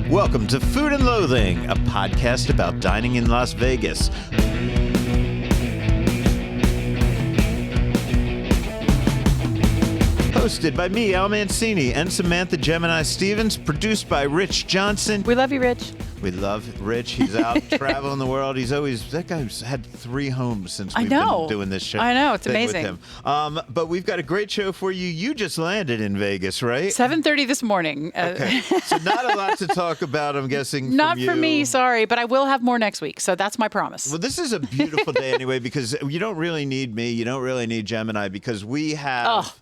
Welcome to Food and Loathing, a podcast about dining in Las Vegas. Hosted by me, Al Mancini, and Samantha Gemini Stevens. Produced by Rich Johnson. We love you, Rich. We love Rich. He's out traveling the world. That guy's had 3 homes since we've been doing this show. I know, it's amazing. With him. But we've got a great show for you. You just landed in Vegas, right? 7:30 this morning. Okay. So not a lot to talk about, I'm guessing. Not for me, sorry, but I will have more next week. So that's my promise. Well, this is a beautiful day anyway, because you don't really need me. You don't really need Gemini, because we have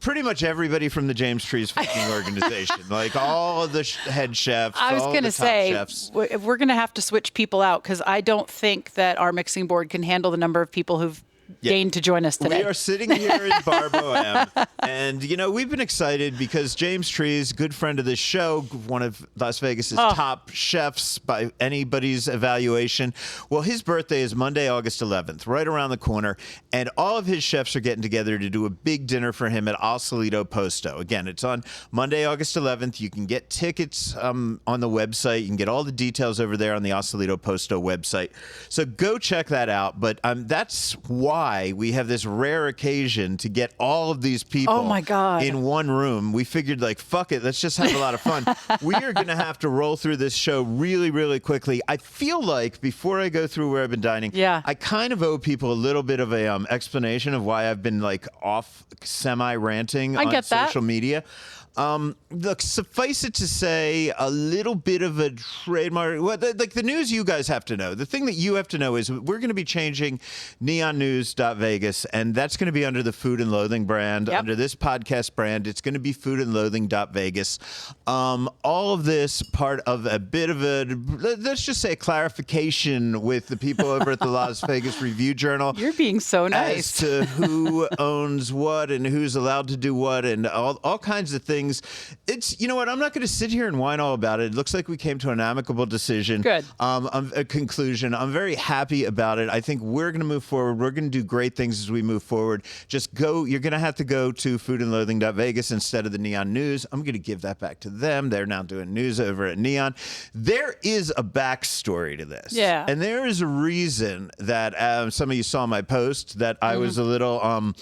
pretty much everybody from the James Trees fucking organization, like all of the head chefs. I was going to say, we're going to have to switch people out, because I don't think that our mixing board can handle the number of people who've deigned to join us today. We are sitting here in Bar Boheme, and, we've been excited because James Trees, good friend of this show, one of Las Vegas's top chefs by anybody's evaluation. Well, his birthday is Monday, August 11th, right around the corner, and all of his chefs are getting together to do a big dinner for him at Al Solito Posto. Again, it's on Monday, August 11th. You can get tickets on the website. You can get all the details over there on the Al Solito Posto website. So go check that out. But that's why we have this rare occasion to get all of these people in one room. We figured, fuck it, let's just have a lot of fun. We are going to have to roll through this show really, really quickly. I feel like before I go through where I've been dining, I kind of owe people a little bit of a explanation of why I've been off semi-ranting on social media. Look, suffice it to say, a little bit of a trademark. The news you guys have to know. The thing that you have to know is we're going to be changing neonnews.vegas, and that's going to be under the Food and Loathing brand, under this podcast brand. It's going to be foodandloathing.vegas. All of this part of a bit of a, let's just say, clarification with the people over at the Las Vegas Review Journal. You're being so nice. As to who owns what and who's allowed to do what and all kinds of things. It's, you know what, I'm not going to sit here and whine all about it. It looks like we came to an amicable decision. Good. A conclusion. I'm very happy about it. I think we're going to move forward. We're going to do great things as we move forward. Just go, you're going to have to go to foodandloathing.vegas instead of the Neon News. I'm going to give that back to them. They're now doing news over at Neon. There is a backstory to this. Yeah. And there is a reason that some of you saw my post that I was a little...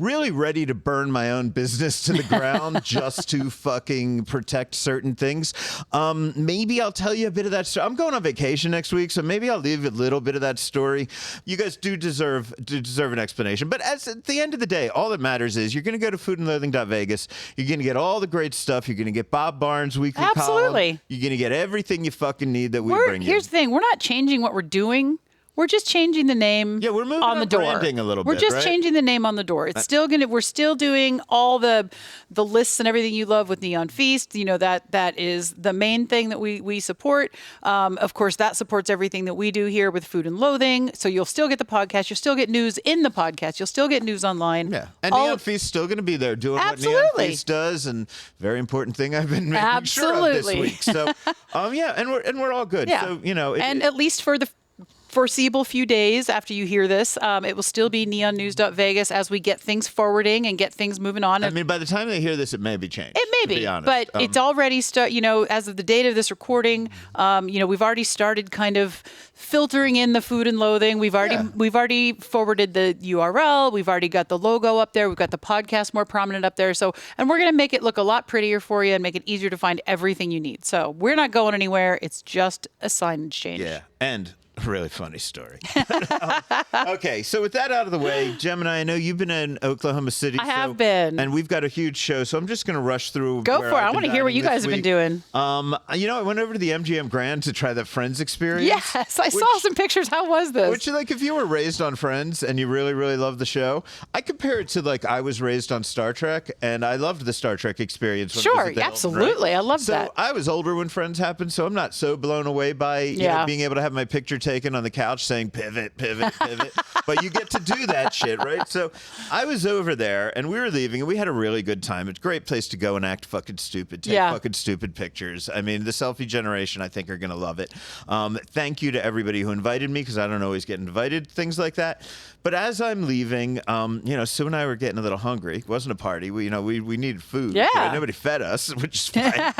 really ready to burn my own business to the ground just to fucking protect certain things. Maybe I'll tell you a bit of that story. I'm going on vacation next week, so maybe I'll leave a little bit of that story. You guys do deserve an explanation. But at the end of the day, all that matters is you're going to go to foodandloathing.vegas. You're going to get all the great stuff. You're going to get Bob Barnes' weekly column. You're going to get everything you fucking need that we bring you. Here's the thing. We're not changing what we're doing. We're just changing the name we're moving on the door. Branding a little we're bit, just right? changing the name on the door. It's still we're still doing all the lists and everything you love with Neon Feast. That is the main thing that we support. Of course, that supports everything that we do here with Food and Loathing. So you'll still get the podcast. You'll still get news in the podcast. You'll still get news online. Yeah. And Neon Feast's still going to be there doing what Neon Feast does. And very important thing I've been making sure of this week. So, and we're all good. Yeah. So, and at least for the foreseeable few days after you hear this, it will still be neonnews.vegas as we get things forwarding and get things moving on. I mean, by the time they hear this, it may be changed. It may be, but it's already as of the date of this recording, we've already started kind of filtering in the Food and Loathing. We've already forwarded the URL. We've already got the logo up there. We've got the podcast more prominent up there. So, and we're going to make it look a lot prettier for you and make it easier to find everything you need. So we're not going anywhere. It's just a signage change. Yeah. And a really funny story. Okay, so with that out of the way, Gemini, I know you've been in Oklahoma City. I have been. And we've got a huge show, so I'm just going to rush through. Go for it. I want to hear what you guys have been doing. I went over to the MGM Grand to try that Friends experience. Yes, I saw some pictures. How was this? Which, if you were raised on Friends and you really, really love the show, I compare it to, I was raised on Star Trek, and I loved the Star Trek experience. Sure, absolutely. Right? I love that. So I was older when Friends happened, so I'm not so blown away by being able to have my picture taken taken on the couch saying pivot, pivot, pivot. But you get to do that shit, right? So I was over there, and we were leaving, and we had a really good time. It's a great place to go and act fucking stupid, take fucking stupid pictures. I mean, the selfie generation, I think, are going to love it. Thank you to everybody who invited me, because I don't always get invited, things like that. But as I'm leaving, Sue and I were getting a little hungry. It wasn't a party. We needed food. Yeah. Right? Nobody fed us, which is fine.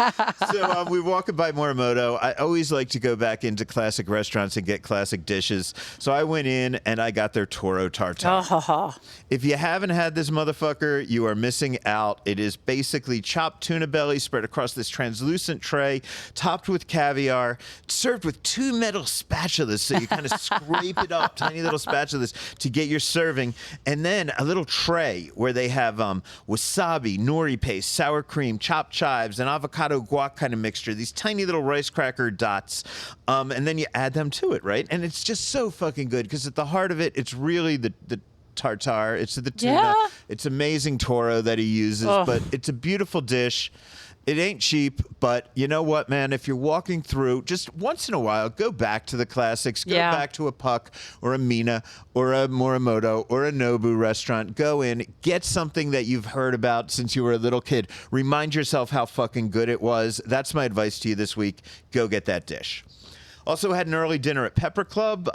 So we were walking by Morimoto. I always like to go back into classic restaurants and get classic dishes. So I went in and I got their Toro Tartare. Oh. If you haven't had this motherfucker, you are missing out. It is basically chopped tuna belly spread across this translucent tray, topped with caviar, served with 2 metal spatulas. So you kind of scrape it up, tiny little spatulas, to get your serving. And then a little tray where they have wasabi, nori paste, sour cream, chopped chives, and avocado guac kind of mixture. These tiny little rice cracker dots. And then you add them to it, right? And it's just so fucking good, because at the heart of it, it's really the tartare. It's the tuna. Yeah. It's amazing Toro that he uses, but it's a beautiful dish. It ain't cheap, but you know what, man? If you're walking through, just once in a while, go back to the classics. Go back to a Puck or a Mina or a Morimoto or a Nobu restaurant. Go in, get something that you've heard about since you were a little kid. Remind yourself how fucking good it was. That's my advice to you this week. Go get that dish. Also had an early dinner at Pepper Club.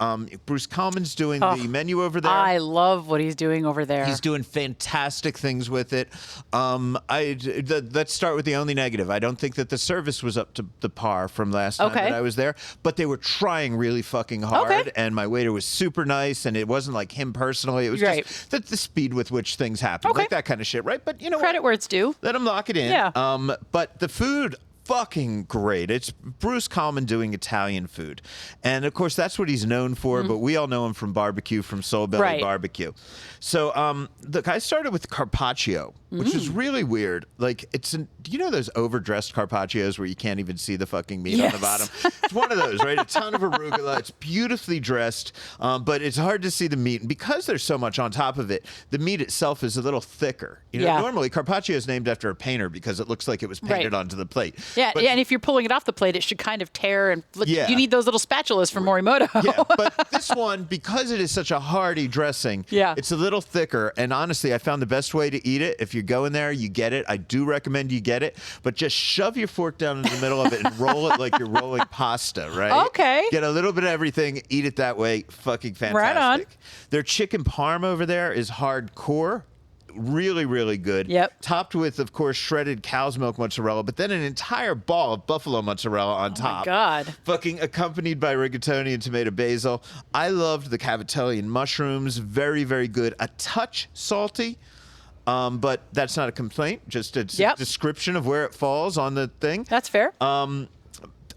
Bruce Kalman's doing the menu over there. I love what he's doing over there. He's doing fantastic things with it. Let's start with the only negative. I don't think that the service was up to the par from last time that I was there, but they were trying really fucking hard, and my waiter was super nice, and it wasn't like him personally. It was just the speed with which things happen, like that kind of shit, right? But you know, credit where it's due. Let him lock it in. Yeah. But the food, fucking great. It's Bruce Kalman doing Italian food. And of course, that's what he's known for, but we all know him from barbecue, from Soul Belly Barbecue. So, look, I started with carpaccio, which is really weird. Like, do you know those overdressed carpaccios where you can't even see the fucking meat on the bottom? It's one of those, right? A ton of arugula. It's beautifully dressed, but it's hard to see the meat. And because there's so much on top of it, the meat itself is a little thicker. You know, normally carpaccio is named after a painter because it looks like it was painted onto the plate. Yeah, and if you're pulling it off the plate, it should kind of tear. And you need those little spatulas for Morimoto. But this one, because it is such a hearty dressing, it's a little thicker. And honestly, I found the best way to eat it. If you go in there, you get it. I do recommend you get it. But just shove your fork down in the middle of it and roll it like you're rolling pasta, right? Okay. Get a little bit of everything. Eat it that way. Fucking fantastic. Right on. Their chicken parm over there is hardcore. Really, really good. Yep. Topped with, of course, shredded cow's milk mozzarella, but then an entire ball of buffalo mozzarella on top. Oh, my God. Fucking accompanied by rigatoni and tomato basil. I loved the cavatelli and mushrooms. Very, very good. A touch salty, but that's not a complaint. Just a description of where it falls on the thing. That's fair. All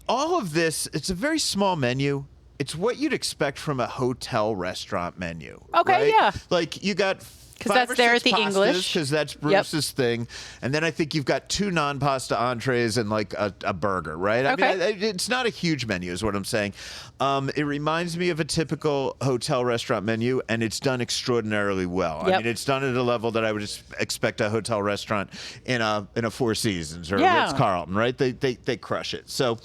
of this, it's a very small menu. It's what you'd expect from a hotel restaurant menu. Okay, right? yeah. Like, you got... Because that's there at the English. Because that's Bruce's thing. And then I think you've got 2 non-pasta entrees and like a burger, right? I mean, it's not a huge menu is what I'm saying. It reminds me of a typical hotel restaurant menu, and it's done extraordinarily well. I mean, it's done at a level that I would expect a hotel restaurant in a Four Seasons or a Ritz-Carlton, right? They crush it. So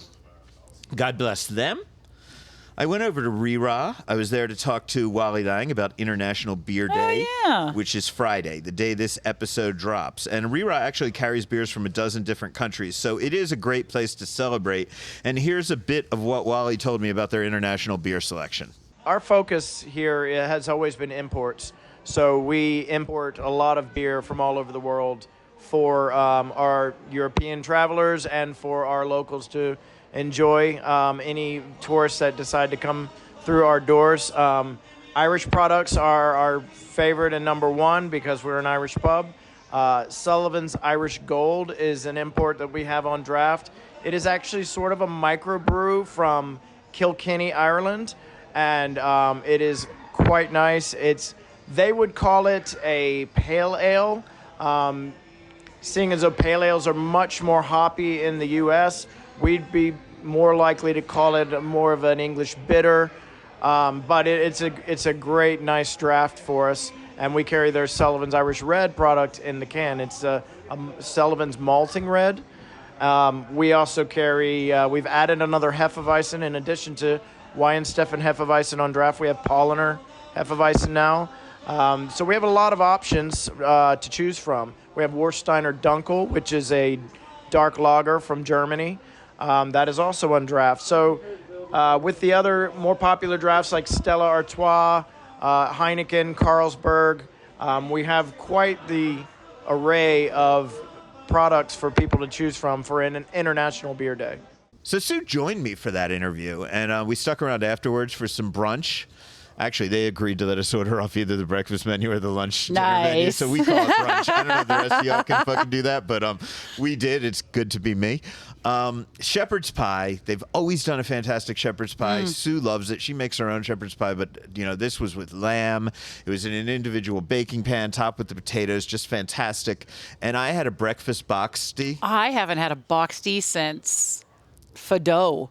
God bless them. I went over to Rira. I was there to talk to Wally Lang about International Beer Day, which is Friday, the day this episode drops. And Rira actually carries beers from a dozen different countries, so it is a great place to celebrate. And here's a bit of what Wally told me about their international beer selection. Our focus here has always been imports. So we import a lot of beer from all over the world for our European travelers and for our locals to enjoy, any tourists that decide to come through our doors. Irish products are our favorite and number one because we're an Irish pub. Sullivan's Irish Gold is an import that we have on draft. It is actually sort of a microbrew from Kilkenny, Ireland, and it is quite nice. They would call it a pale ale, seeing as though pale ales are much more hoppy in the U.S., we'd be more likely to call it more of an English bitter, but it's a great, nice draft for us. And we carry their Sullivan's Irish Red product in the can. It's a Sullivan's Malting Red. We also carry, we've added another Hefeweizen in addition to Weihenstephan Hefeweizen on draft. We have Paulaner Hefeweizen now. So we have a lot of options to choose from. We have Warsteiner Dunkel, which is a dark lager from Germany. That is also on draft. So with the other more popular drafts like Stella Artois, Heineken, Carlsberg, we have quite the array of products for people to choose from for an International Beer Day. So Sue joined me for that interview, and we stuck around afterwards for some brunch. Actually, they agreed to let us order off either the breakfast menu or the lunch dinner menu, so we call it brunch. I don't know if the rest of y'all can fucking do that, but we did. It's good to be me. Shepherd's pie. They've always done a fantastic shepherd's pie. Sue loves it. She makes her own shepherd's pie, but this was with lamb. It was in an individual baking pan, topped with the potatoes, just fantastic. And I had a breakfast box tea. I haven't had a box tea since Fado.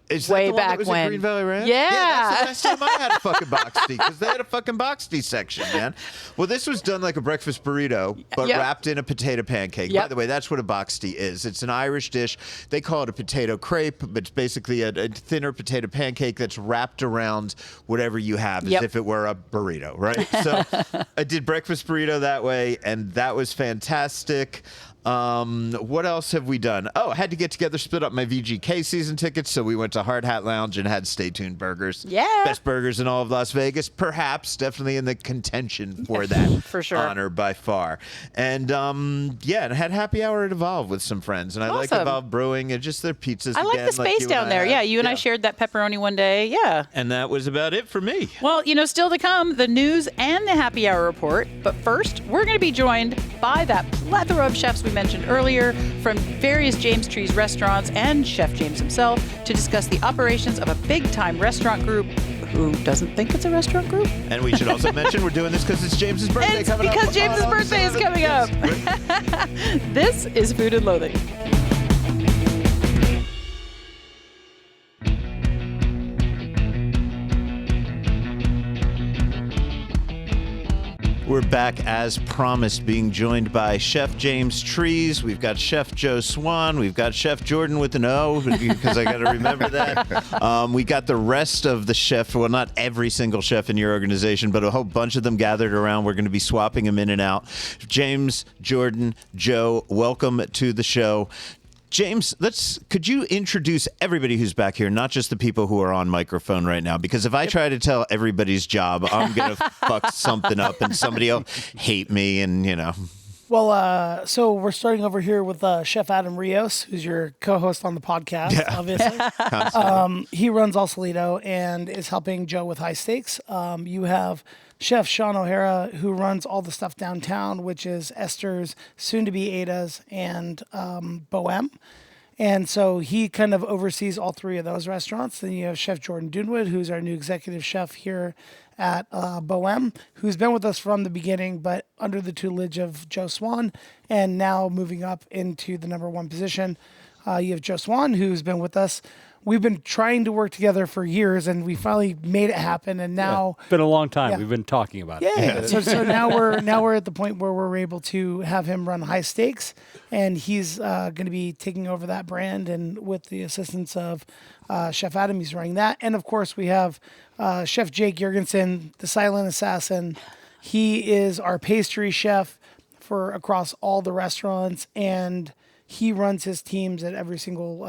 Is that way the one back that was when. at Green Valley Ranch? Yeah. That's the last time I had a fucking box tea, because they had a fucking box tea section, man. Well, this was done like a breakfast burrito, but wrapped in a potato pancake. By the way, that's what a box tea is. It's an Irish dish. They call it a potato crepe, but it's basically a thinner potato pancake that's wrapped around whatever you have, as if it were a burrito, right? So I did breakfast burrito that way, and that was fantastic. What else have we done? Oh, I had to get together, split up my VGK season tickets, so we went to Hard Hat Lounge and had Stay Tuned Burgers. Yeah. Best burgers in all of Las Vegas, perhaps, definitely in the contention for that for sure. honor by far. And and I had happy hour at Evolve with some friends, and I like Evolve Brewing and just their pizzas. I like again, the space down there. Yeah, you and I shared that pepperoni one day. Yeah. And that was about it for me. Well, still to come, the news and the happy hour report. But first, we're going to be joined by that plethora of chefs we mentioned earlier from various James Trees restaurants and Chef James himself to discuss the operations of a big-time restaurant group who doesn't think it's a restaurant group. And we should also mention we're doing this because it's James's birthday coming up. Because James's birthday is coming up. This is Food and Loathing. We're back as promised, being joined by Chef James Trees. We've got Chef Joe Swan. We've got Chef Jordan with an O, because I got to remember that. We got the rest of the chef, well, not every single chef in your organization, but a whole bunch of them gathered around. We're going to be swapping them in and out. James, Jordan, Joe, welcome to the show. James, could you introduce everybody who's back here, not just the people who are on microphone right now? Because if I try to tell everybody's job, I'm going to fuck something up and somebody will hate me and, Well, so we're starting over here with Chef Adam Rios, who's your co-host on the podcast, obviously. He runs Al Solido and is helping Joe with High Stakes. You have Chef Sean O'Hara, who runs all the stuff downtown, which is Esther's, soon-to-be Ada's, and Boheme. And so he kind of oversees all three of those restaurants. Then you have Chef Jordon Dunewood, who's our new executive chef here at Boheme, who's been with us from the beginning, but under the tutelage of Joe Swan, and now moving up into the number one position. You have Joe Swan, who's been with us. We've been trying to work together for years, and we finally made it happen. And now it's been a long time. We've been talking about it. Yeah. So now we're at the point where we're able to have him run High Stakes, and he's going to be taking over that brand. And with the assistance of Chef Adam, he's running that. And of course, we have Chef Jake Yergensen, the silent assassin. He is our pastry chef for across all the restaurants, and he runs his teams at every single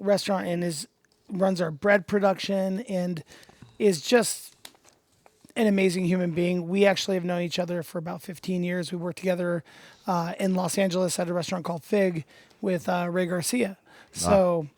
restaurant and runs our bread production and is just an amazing human being. We actually have known each other for about 15 years. We worked together in Los Angeles at a restaurant called Fig with Ray Garcia. So,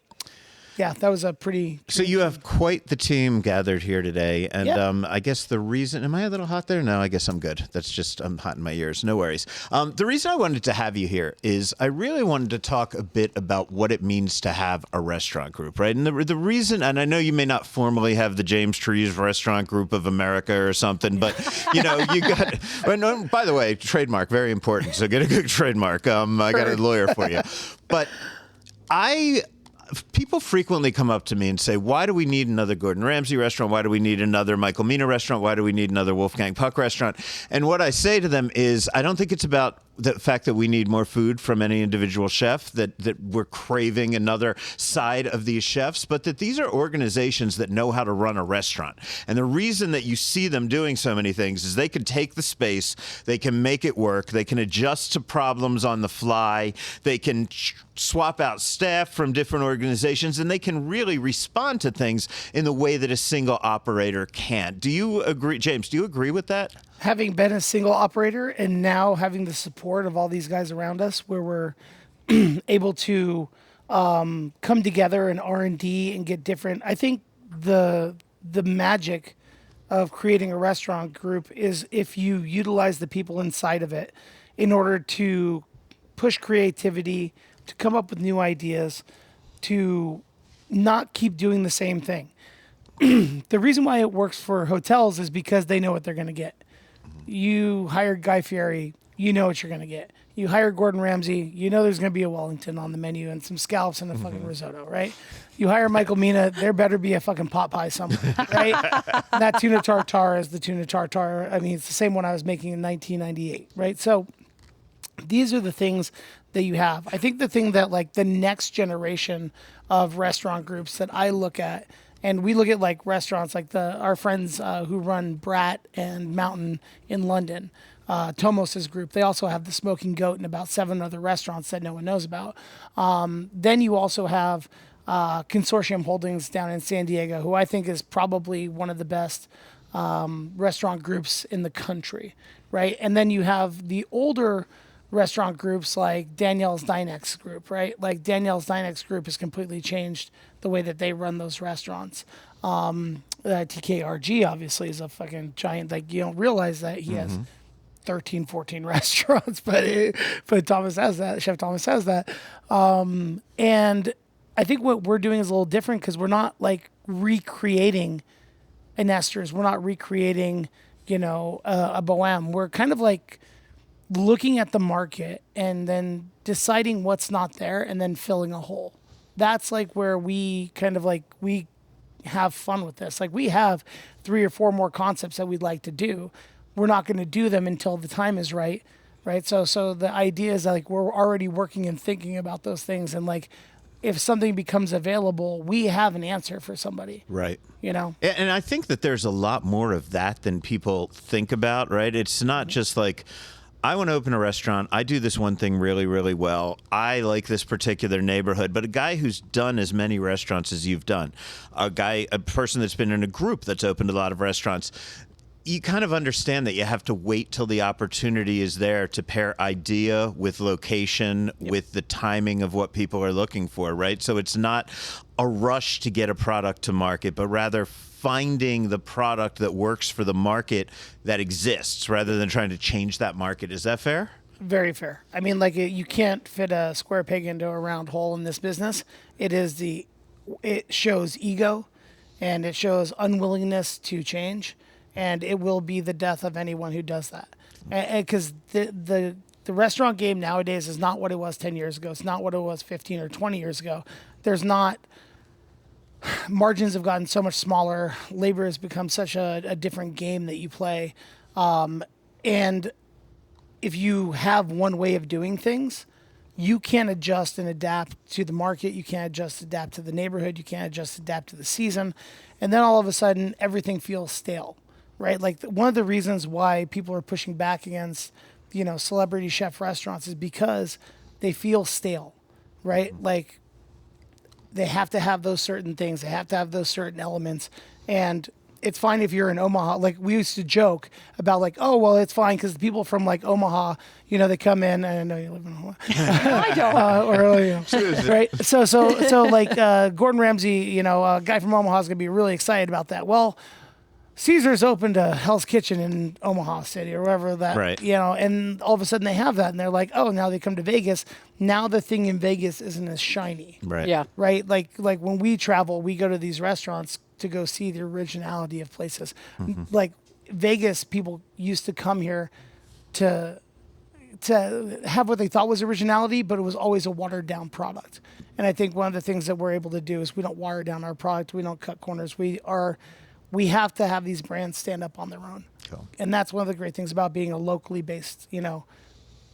yeah, that was a pretty... So you have quite the team gathered here today, and I guess the reason... Am I a little hot there? No, I guess I'm good. That's just... I'm hot in my ears. No worries. The reason I wanted to have you here is I really wanted to talk a bit about what it means to have a restaurant group, right? And the reason... And I know you may not formally have the James Trees Restaurant Group of America or something, but, you got... But no, by the way, trademark, very important, so get a good trademark. I got a lawyer for you. But people frequently come up to me and say, why do we need another Gordon Ramsay restaurant? Why do we need another Michael Mina restaurant? Why do we need another Wolfgang Puck restaurant? And what I say to them is, I don't think it's about the fact that we need more food from any individual chef, that we're craving another side of these chefs, but that these are organizations that know how to run a restaurant. And the reason that you see them doing so many things is they can take the space, they can make it work, they can adjust to problems on the fly, they can swap out staff from different organizations, and they can really respond to things in the way that a single operator can't. Do you agree, James? Do you agree with that? Having been a single operator and now having the support of all these guys around us, where we're able to come together in R&D and get different. I think the magic of creating a restaurant group is if you utilize the people inside of it in order to push creativity, to come up with new ideas, to not keep doing the same thing. The reason why it works for hotels is because they know what they're going to get. You hire Guy Fieri, you know what you're going to get. You hire Gordon Ramsay, you know there's going to be a Wellington on the menu and some scallops and a fucking risotto, right? You hire Michael Mina, there better be a fucking pot pie somewhere, right? That tuna tartare is the tuna tartare. I mean, it's the same one I was making in 1998, right? So these are the things that you have. I think the thing that like the next generation of restaurant groups that I look at, and we look at like restaurants like our friends who run Brat and Mountain in London, Tomos's group. They also have the Smoking Goat and about 7 other restaurants that no one knows about. Then you also have Consortium Holdings down in San Diego, who I think is probably one of the best restaurant groups in the country, right? And then you have the older restaurant groups like Danielle's Dinex group, right? Like Danielle's Dinex group has completely changed the way that they run those restaurants. TKRG obviously is a fucking giant, like you don't realize that he has 13, 14 restaurants, but Thomas has that, Chef Thomas has that. And I think what we're doing is a little different because we're not like recreating an Esther's. We're not recreating, a Boheme. We're kind of like looking at the market and then deciding what's not there and then filling a hole. That's like where we kind of like, we have fun with this. Like we have 3 or 4 more concepts that we'd like to do. We're not going to do them until the time is right. Right. So the idea is like, we're already working and thinking about those things. And like, if something becomes available, we have an answer for somebody. Right. And I think that there's a lot more of that than people think about, right? It's not just like, I want to open a restaurant. I do this one thing really, really well. I like this particular neighborhood. But a guy who's done as many restaurants as you've done, a person that's been in a group that's opened a lot of restaurants, you kind of understand that you have to wait till the opportunity is there to pair idea with location, with the timing of what people are looking for, right? So it's not a rush to get a product to market, but rather finding the product that works for the market that exists rather than trying to change that market. Is that fair? Very fair. I mean, like you can't fit a square peg into a round hole in this business. It shows ego and it shows unwillingness to change, and it will be the death of anyone who does that. Because the restaurant game nowadays is not what it was 10 years ago. It's not what it was 15 or 20 years ago. Margins have gotten so much smaller. Labor has become such a different game that you play. And if you have one way of doing things, you can't adjust and adapt to the market. You can't adjust, adapt to the neighborhood. You can't adjust, adapt to the season. And then all of a sudden, everything feels stale, right? Like one of the reasons why people are pushing back against, celebrity chef restaurants is because they feel stale, right? Like, they have to have those certain things. They have to have those certain elements. And it's fine if you're in Omaha. Like we used to joke about like, oh, well, it's fine because the people from like Omaha, they come in. I know you live in Omaha. I don't. Right. So like Gordon Ramsay, a guy from Omaha is going to be really excited about that. Well, Caesar's opened a Hell's Kitchen in Omaha City or wherever that, right. And all of a sudden they have that and they're like, oh, now they come to Vegas. Now the thing in Vegas isn't as shiny. Right. Yeah. Right. Like when we travel, we go to these restaurants to go see the originality of places. Like Vegas, people used to come here to to have what they thought was originality, but it was always a watered down product. And I think one of the things that we're able to do is we don't water down our product. We don't cut corners. We have to have these brands stand up on their own. Cool. And that's one of the great things about being a locally based,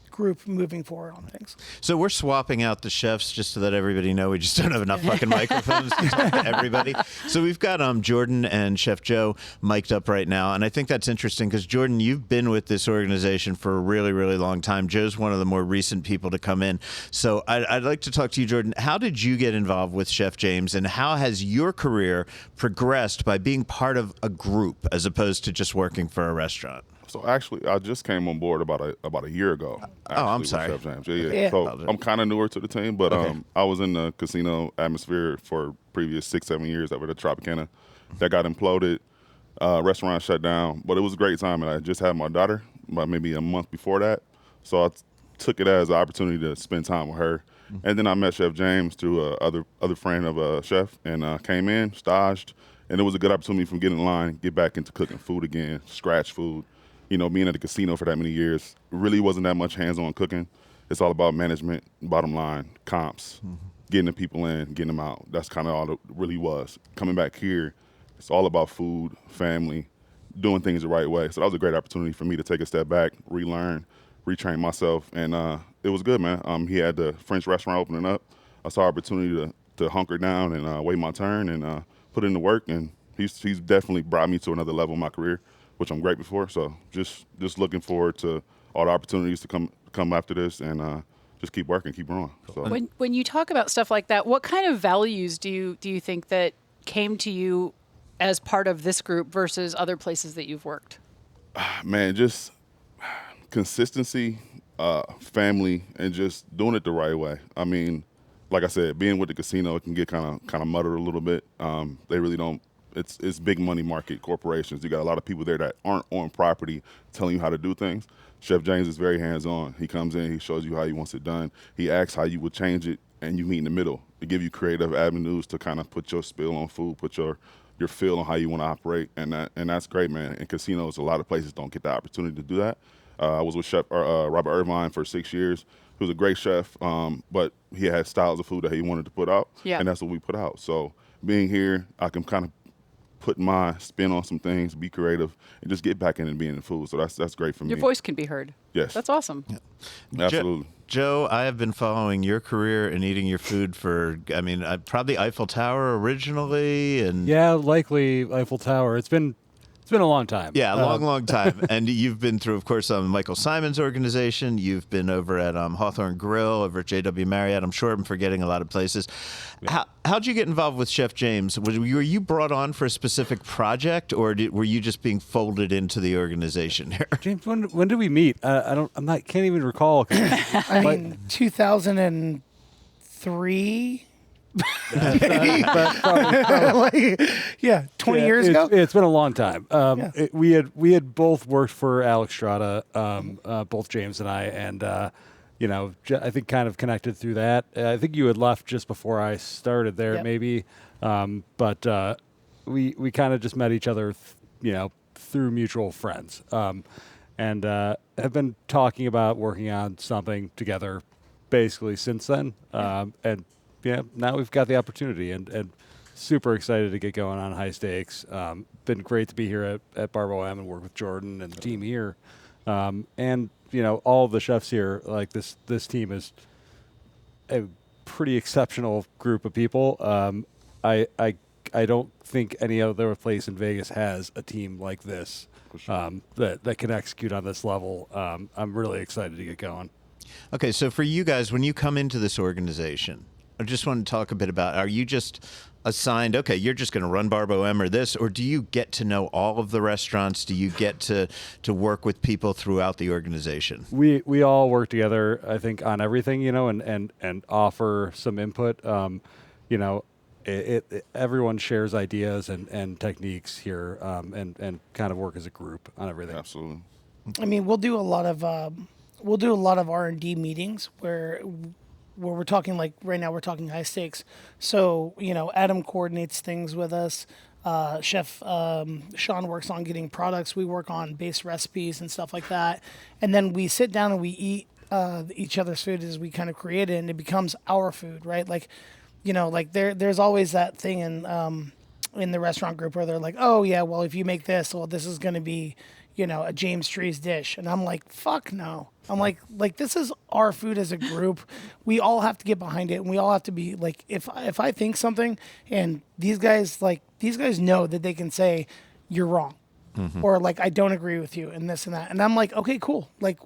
group moving forward on things. So we're swapping out the chefs just to let everybody know we just don't have enough fucking microphones to talk to everybody. So we've got Jordon and Chef Joe mic'd up right now, and I think that's interesting because Jordon, you've been with this organization for a really, really long time. Joe's one of the more recent people to come in. So I'd like to talk to you, Jordon. How did you get involved with Chef James, and how has your career progressed by being part of a group as opposed to just working for a restaurant? So actually, I just came on board about a year ago. I'm sorry. Chef James. Yeah. So I'm kind of newer to the team, but I was in the casino atmosphere for previous 6-7 years over at Tropicana. That got imploded. Restaurant shut down, but it was a great time, and I just had my daughter about maybe a month before that. So I took it as an opportunity to spend time with her. And then I met Chef James through other friend of a chef, and came in, staged, and it was a good opportunity for me to get in line, get back into cooking food again, scratch food. Being at the casino for that many years, really wasn't that much hands-on cooking. It's all about management, bottom line, comps, getting the people in, getting them out. That's kind of all it really was. Coming back here, it's all about food, family, doing things the right way. So that was a great opportunity for me to take a step back, relearn, retrain myself, and it was good, man. He had the French restaurant opening up. I saw opportunity to hunker down and wait my turn and put in the work, and he's definitely brought me to another level in my career, which I'm grateful for. So just looking forward to all the opportunities to come after this and just keep working, keep growing. So. When you talk about stuff like that, what kind of values do you think that came to you as part of this group versus other places that you've worked? Man, just consistency, family, and just doing it the right way. I mean, like I said, being with the casino, it can get kind of muddled a little bit. They really don't. It's big money market corporations. You got a lot of people there that aren't on property telling you how to do things. Chef James is very hands-on. He comes in, he shows you how he wants it done. He asks how you would change it, and you meet in the middle to give you creative avenues to kind of put your spill on food, put your feel on how you want to operate, and that's great, man. In casinos, a lot of places don't get the opportunity to do that. I was with Chef Robert Irvine for 6 years. He was a great chef, but he had styles of food that he wanted to put out, and that's what we put out. So being here, I can kind of put my spin on some things, be creative, and just get back into being in food. So that's great for me. Your voice can be heard. Yes. That's awesome. Yeah. Absolutely. Joe, I have been following your career and eating your food for, probably Eiffel Tower originally. And yeah, likely Eiffel Tower. It's been a long time. Yeah, a long time. And you've been through, of course, Michael Simon's organization. You've been over at Hawthorne Grill, over at J.W. Marriott. I'm sure I'm forgetting a lot of places. Yeah. How'd you get involved with Chef James? Were you brought on for a specific project, or were you just being folded into the organization here? James, when did we meet? Can't even recall. 2003. Probably. 20 years ago. It's been a long time. We had both worked for Alex Strada, both James and I, and I think kind of connected through that. I think you had left just before I started there, maybe, but we kind of just met each other, through mutual friends, and have been talking about working on something together, basically since then, and. Yeah, now we've got the opportunity and super excited to get going on High Stakes. Been great to be here at Bar Boheme and work with Jordon and the team here. And, all of the chefs here, like this team is a pretty exceptional group of people. I don't think any other place in Vegas has a team like this that can execute on this level. I'm really excited to get going. Okay, so for you guys, when you come into this organization, I just want to talk a bit about, are you just assigned, okay, you're just going to run Bar Boheme or this, or do you get to know all of the restaurants? Do you get to work with people throughout the organization? We all work together, I think, on everything, and offer some input. Everyone shares ideas and techniques here, and kind of work as a group on everything. Absolutely. We'll do a lot of R&D meetings where we're talking, like right now we're talking High Stakes. So, Adam coordinates things with us. Chef Sean works on getting products. We work on base recipes and stuff like that. And then we sit down and we eat each other's food as we kind of create it, and it becomes our food, right? Like, like there's always that thing in the restaurant group where they're like, oh yeah, well, if you make this, well, this is going to be, a James Trees dish. And I'm like, fuck no. I'm like this is our food as a group. We all have to get behind it, and we all have to be like, if I think something and these guys know that they can say you're wrong, or like, I don't agree with you and this and that. And I'm like, okay, cool. Like,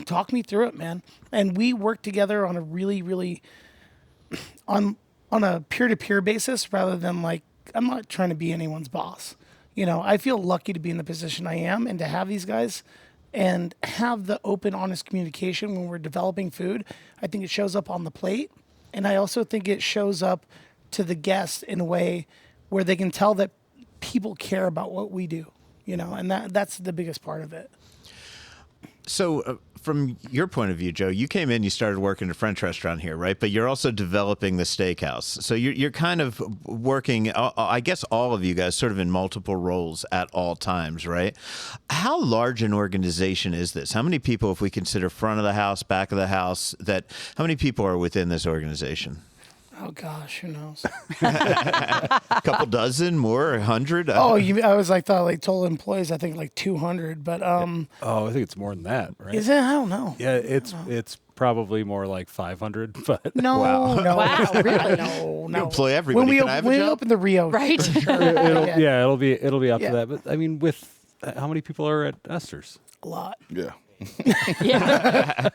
talk me through it, man. And we work together on a really, really on a peer-to-peer basis, rather than like, I'm not trying to be anyone's boss. I feel lucky to be in the position I am, and to have these guys and have the open, honest communication when we're developing food. I think it shows up on the plate, and I also think it shows up to the guests in a way where they can tell that people care about what we do, and that's the biggest part of it. So from your point of view, Joe, you came in, you started working at a French restaurant here, right? But you're also developing the steakhouse. So you're kind of working, I guess all of you guys, sort of in multiple roles at all times, right? How large an organization is this? How many people, if we consider front of the house, back of the house, how many people are within this organization? Oh gosh, who knows? A couple dozen, more, 100? Oh, I was like, thought like total employees, I think like 200, but I think it's more than that, right? Is it? I don't know. Yeah, it's probably more like 500, but no, wow. no, Wow, really? no. You employ everybody. When Can I have a we job? open the Rio, Right. for sure. it'll be up Yeah. to that. But I mean, with how many people are at Esther's? A lot. Yeah. Yeah.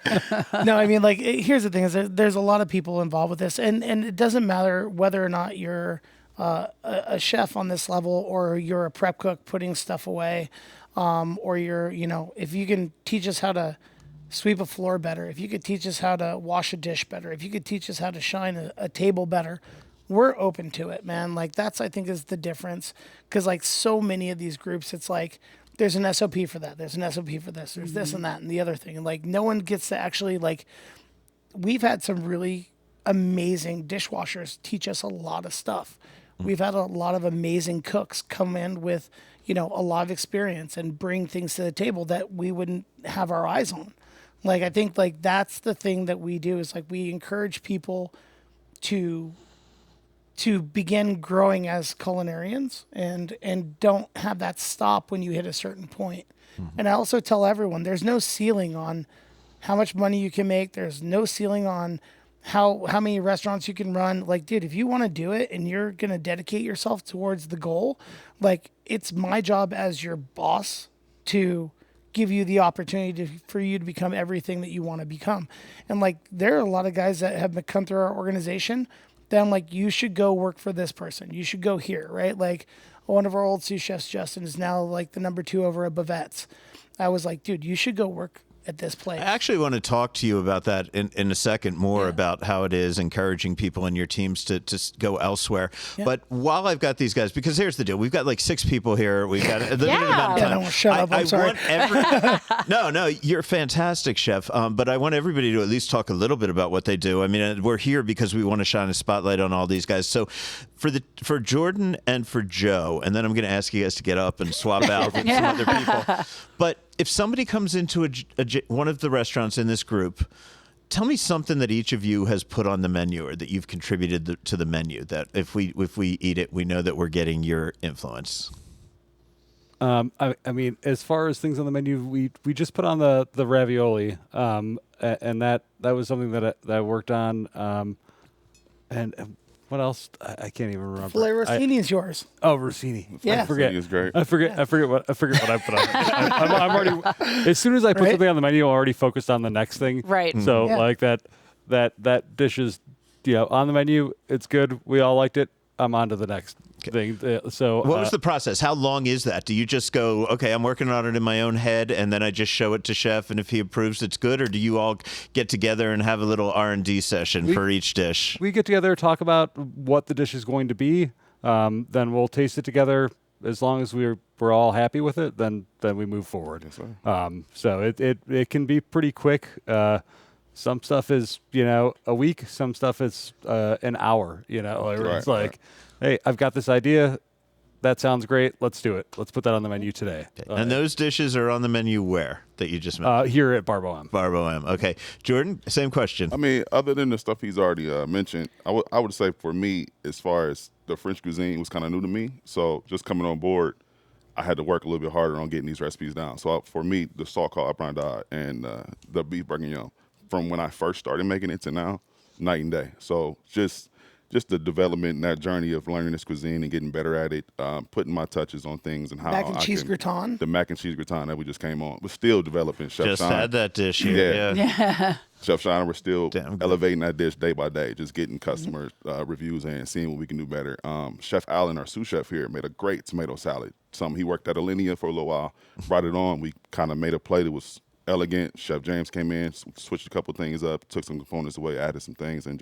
No, I mean, like, here's the thing: is there's a lot of people involved with this, and it doesn't matter whether or not you're a chef on this level, or you're a prep cook putting stuff away, or you're, if you can teach us how to sweep a floor better, if you could teach us how to wash a dish better, if you could teach us how to shine a table better, we're open to it, man. Like, that's, I think, is the difference, because like so many of these groups, it's like, there's an SOP for that. There's an SOP for this. There's this and that and the other thing. And like, no one gets to actually, like, we've had some really amazing dishwashers teach us a lot of stuff. We've had a lot of amazing cooks come in with, a lot of experience and bring things to the table that we wouldn't have our eyes on. Like, I think like that's the thing that we do, is like, we encourage people to begin growing as culinarians and don't have that stop when you hit a certain point. And I also tell everyone, there's no ceiling on how much money you can make. There's no ceiling on how many restaurants you can run. Like, dude, if you want to do it and you're going to dedicate yourself towards the goal, like, it's my job as your boss to give you the opportunity for you to become everything that you want to become. And like, there are a lot of guys that have come through our organization that I'm like, you should go work for this person. You should go here, right? Like, one of our old sous chefs, Justin, is now like the number 2 over at Bavette's. I was like, dude, you should go work at this place. I actually want to talk to you about that in a second, more about how it is encouraging people in your teams to go elsewhere. Yeah. But while I've got these guys, because here's the deal, we've got like 6 people here. We've got a limited amount of time. No, shut up. I'm sorry. No, you're a fantastic chef. But I want everybody to at least talk a little bit about what they do. I mean, we're here because we want to shine a spotlight on all these guys. So for Jordon and for Joe, and then I'm going to ask you guys to get up and swap out with some other people. But if somebody comes into one of the restaurants in this group, tell me something that each of you has put on the menu, or that you've contributed to the menu, that if we eat it, we know that we're getting your influence. I mean, as far as things on the menu, we just put on the ravioli, and that was something that I worked on, and what else? I can't even remember. Filet Rossini is yours. Oh, Rossini. Yeah. I forget. Is great. I forget what I put on. I'm already. As soon as I put something on the menu, I'm already focused on the next thing. Right. So like that dish is, on the menu. It's good. We all liked it. I'm on to the next thing. So what was the process? How long is that? Do you just go, okay, I'm working on it in my own head, and then I just show it to chef, and if he approves, it's good? Or do you all get together and have a little R&D session for each dish? We get together, talk about what the dish is going to be. Then we'll taste it together. As long as we're all happy with it, then we move forward. Yes, so it can be pretty quick. Some stuff is, a week. Some stuff is an hour, It's like, hey, I've got this idea. that sounds great. Let's do it. Let's put that on the menu today. And those dishes are on the menu where that you just mentioned? Here at Bar Boheme. Bar Boheme. Okay. Jordan, same question. I mean, other than the stuff he's already mentioned, I would say for me, as far as the French cuisine was kind of new to me. So just coming on board, I had to work a little bit harder on getting these recipes down. So for me, the salt called apprendage and the beef bourguignon, from when I first started making it to now, night and day. So just the development and that journey of learning this cuisine and getting better at it, putting my touches on things and how Mac and cheese gratin. The mac and cheese gratin that we just came on. We're still developing. Chef Just Sean. had that dish here. Yeah. Chef Sean, we're still Damn good. elevating that dish day by day, just getting customer reviews and seeing what we can do better. Chef Allen, our sous chef here, made a great tomato salad. He worked at Alinea for a little while, brought it on. We kind of made a plate that was elegant. Chef James came in, switched a couple things up, took some components away, added some things, and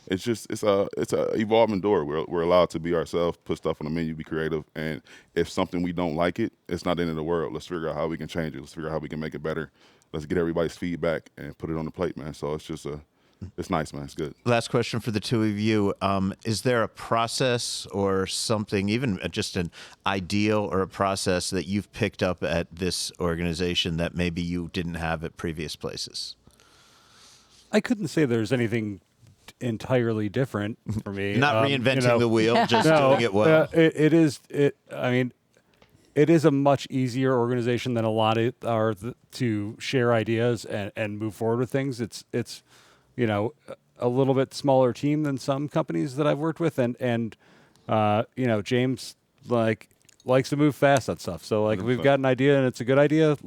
it's a evolving door. We're allowed to be ourselves, put stuff on the menu, be creative, and if something we don't like it's not the end of the world. Let's figure out how we can change it. Let's figure out how we can make it better. Let's get everybody's feedback and put it on the plate, man. So it's nice, man. It's good. Last question for the two of you. Is there a process or something, even just an ideal or a process that you've picked up at this organization that maybe you didn't have at previous places? I couldn't say there's anything entirely different for me. Not reinventing the wheel, just No, doing it well. It is a much easier organization than a lot are to share ideas and move forward with things. It's a little bit smaller team than some companies that I've worked with, and James likes to move fast on stuff. So if we've got an idea and it's a good idea,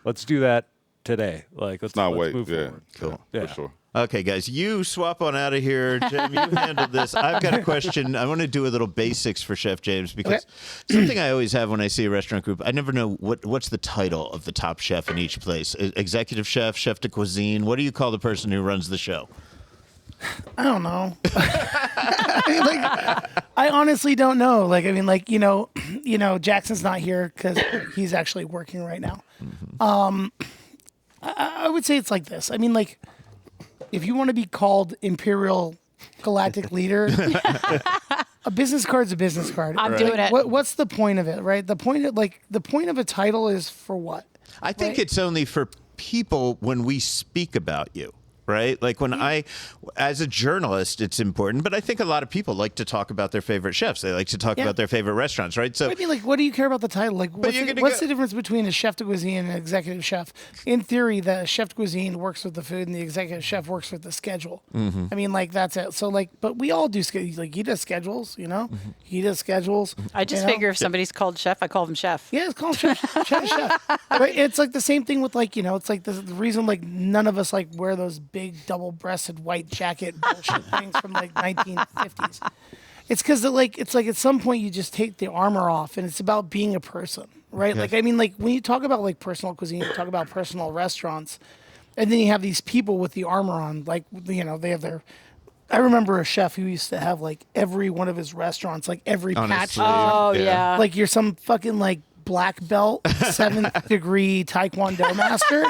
let's do that today. Let's wait. move Yeah, forward. cool. Yeah. For sure. Okay, guys, you swap on out of here. Jim, you handled this. I've got a question. I want to do a little basics for Chef James because something I always have when I see a restaurant group, I never know what's the title of the top chef in each place. Executive chef, chef de cuisine. What do you call the person who runs the show? I don't know. I honestly don't know. Jackson's not here because he's actually working right now. I would say it's like this. If you want to be called Imperial Galactic Leader, a business card's a business card. I'm doing it. What's the point of it, right? The point of a title is for what? I think it's only for people when we speak about you. Right? When as a journalist, it's important, but I think a lot of people like to talk about their favorite chefs. They like to talk about their favorite restaurants, right? So, what do you care about the title? What's the difference between a chef de cuisine and an executive chef? In theory, the chef de cuisine works with the food and the executive chef works with the schedule. That's it. So, but we all do schedules. He does schedules, He does schedules. I just figure if somebody's called chef, I call them chef. Yeah, it's called chef. Chef. Right? It's the same thing with it's the reason none of us wear those big double-breasted white jacket bullshit things from 1950s. It's because at some point you just take the armor off and it's about being a person, right? When you talk about personal cuisine, you talk about personal restaurants, and then you have these people with the armor on, they have their. I remember a chef who used to have every one of his restaurants, every patch. Oh yeah. You're some fucking black belt, 7th degree Taekwondo master.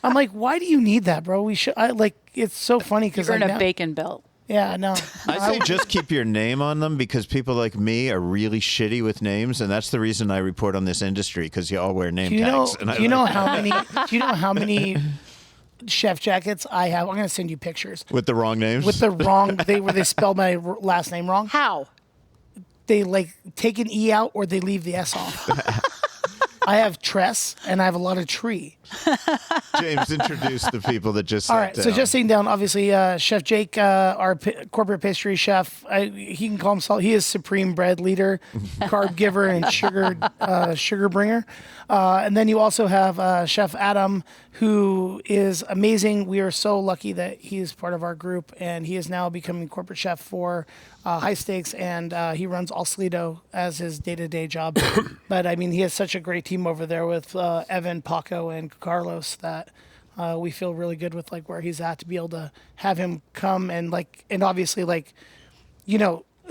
I'm why do you need that, bro? We should. It's so funny because you're in a bacon belt. Yeah, no. I say just keep your name on them because people like me are really shitty with names, and that's the reason I report on this industry because you all wear name tags. Do you know how many chef jackets I have? I'm gonna send you pictures with the wrong names. With the wrong, where they spelled my last name wrong. How? They take an E out or they leave the S off. I have Tress and I have a lot of tree. James, introduce the people that just sat All right, down. so just sitting down, obviously, Chef Jake, our corporate pastry chef, he can call himself, he is supreme bread leader, carb giver, and sugar bringer. And then you also have Chef Adam, who is amazing. We are so lucky that he is part of our group, and he is now becoming corporate chef for High Stakes, and he runs All Slido as his day-to-day job. But, he has such a great team over there with Evan, Paco, and Carlos that we feel really good with where he's at to be able to have him come and obviously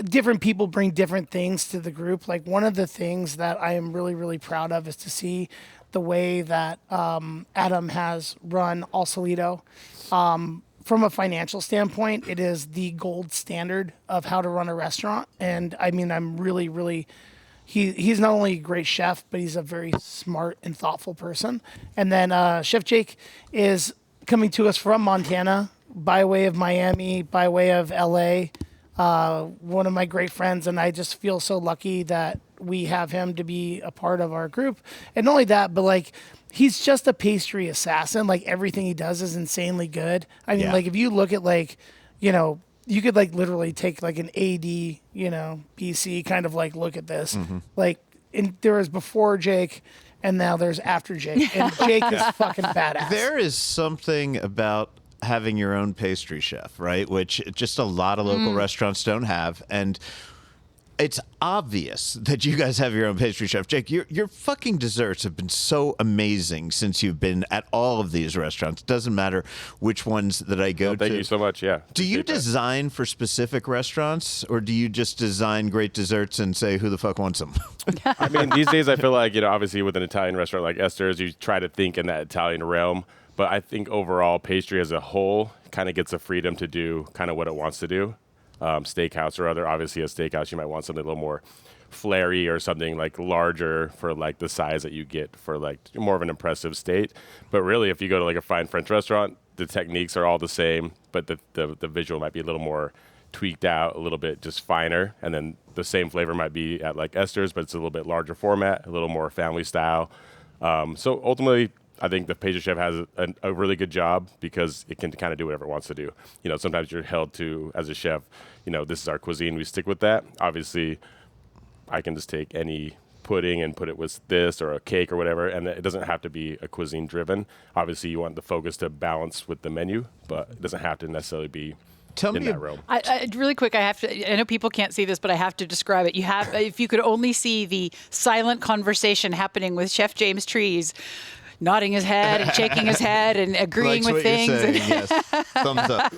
different people bring different things to the group. One of the things that I am really, really proud of is to see the way that Adam has run All Slido. From a financial standpoint, it is the gold standard of how to run a restaurant. And I'm really, really he's not only a great chef, but he's a very smart and thoughtful person. And then Chef Jake is coming to us from Montana by way of Miami, by way of LA. One of my great friends, and I just feel so lucky that we have him to be a part of our group. And not only that, but like, he's just a pastry assassin. Like, everything he does is insanely good. I mean, like, if you look at, like, you know, you could like literally take like an AD, you know, BC kind of like look at this. Like, there was before Jake, and now there's after Jake. And Jake is fucking badass. There is something about having your own pastry chef, right? Which just a lot of local restaurants don't have. And it's obvious that you guys have your own pastry chef. Jake, your fucking desserts have been so amazing since you've been at all of these restaurants. It doesn't matter which ones that I go to. Thank you so much, yeah. Do you design for specific restaurants, or do you just design great desserts and say, who the fuck wants them? I mean, these days I feel like, you know, obviously with an Italian restaurant like Esther's, you try to think in that Italian realm. But I think overall, pastry as a whole kind of gets the freedom to do kind of what it wants to do. Steakhouse or other, obviously a steakhouse, you might want something a little more flary or something like larger for like the size that you get for like more of an impressive state. But really, if you go to like a fine French restaurant, the techniques are all the same, but the visual might be a little more tweaked out, a little bit just finer. And then the same flavor might be at like Esther's, but it's a little bit larger format, a little more family style. So ultimately, I think the pastry chef has a really good job because it can kind of do whatever it wants to do. You know, sometimes you're held to, as a chef, you know, this is our cuisine, we stick with that. Obviously, I can just take any pudding and put it with this or a cake or whatever, and it doesn't have to be a cuisine driven. Obviously, you want the focus to balance with the menu, but it doesn't have to necessarily be in that realm. I really quick, I know people can't see this, but I have to describe it. If you could only see the silent conversation happening with Chef James Trees, nodding his head and shaking his head and agreeing with things. Yes. Thumbs up.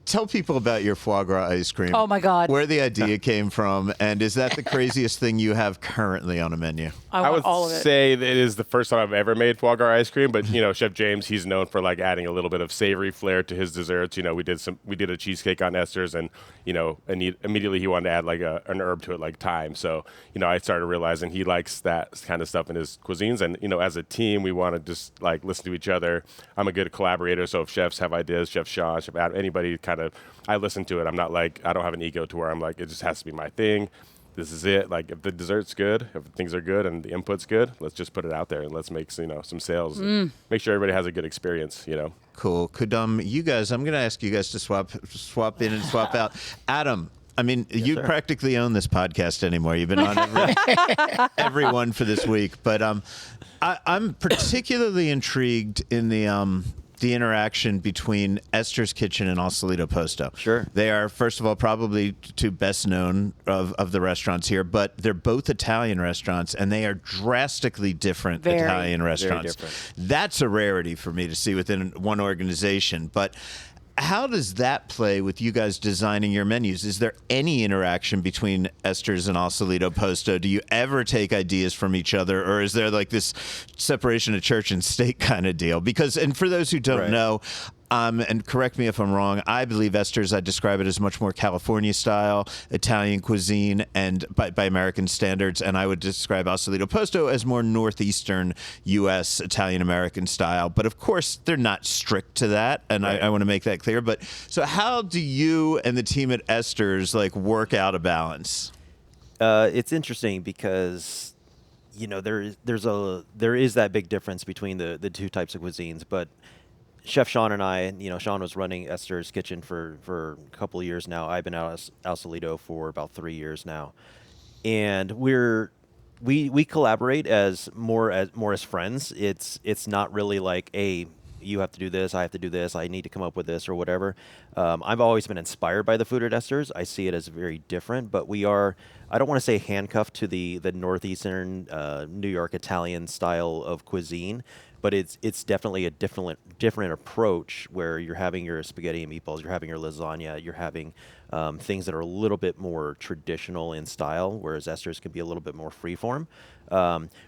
Tell people about your foie gras ice cream. Oh, my God. Where the idea came from, and is that the craziest thing you have currently on a menu? I would all of it. say that it is the first time I've ever made foie gras ice cream, but you know, Chef James, he's known for like adding a little bit of savory flair to his desserts. You know, we did a cheesecake on Esther's, and you know, immediately he wanted to add like an herb to it, like thyme. So you know, I started realizing he likes that kind of stuff in his cuisines, and you know, as a team, we want to just like listen to each other. I'm a good collaborator, so if chefs have ideas, Chef Sean, Chef Adam, anybody kind of, I listen to it. I'm not like, I don't have an ego to where I'm like, it just has to be my thing. This is it. Like, if the dessert's good, if things are good and the input's good, let's just put it out there and let's make, you know, some sales. And make sure everybody has a good experience, you know. Cool. Could you guys, I'm going to ask you guys to swap in and swap out. Adam, I mean, you practically own this podcast anymore. You've been on every one for this week. But I'm particularly intrigued in the interaction between Esther's Kitchen and Al Solito Posto. Sure. They are, first of all, probably two best known of the restaurants here, but they're both Italian restaurants, and they are drastically different Italian restaurants. Very different. That's a rarity for me to see within one organization. But how does that play with you guys designing your menus? Is there any interaction between Esther's and Al Solito Posto? Do you ever take ideas from each other, or is there like this separation of church and state kind of deal? Because, and for those who don't know, and correct me if I'm wrong, I believe Esther's, I describe it as much more California style, Italian cuisine, and by American standards, and I would describe Al Solito Posto as more northeastern U.S. Italian American style. But of course, they're not strict to that, and I want to make that clear. But so how do you and the team at Esther's like work out a balance? It's interesting because, you know, there is that big difference between the two types of cuisines, but Chef Sean and I, you know, Sean was running Esther's Kitchen for a couple of years now. I've been out at Al Solito for about 3 years now, and we collaborate as more as friends. It's not really like, hey, you have to do this, I have to do this, I need to come up with this or whatever. I've always been inspired by the food at Esther's. I see it as very different, but we are, I don't want to say handcuffed to the northeastern New York Italian style of cuisine, but it's definitely a different approach where you're having your spaghetti and meatballs, you're having your lasagna, you're having things that are a little bit more traditional in style, whereas Esther's can be a little bit more freeform.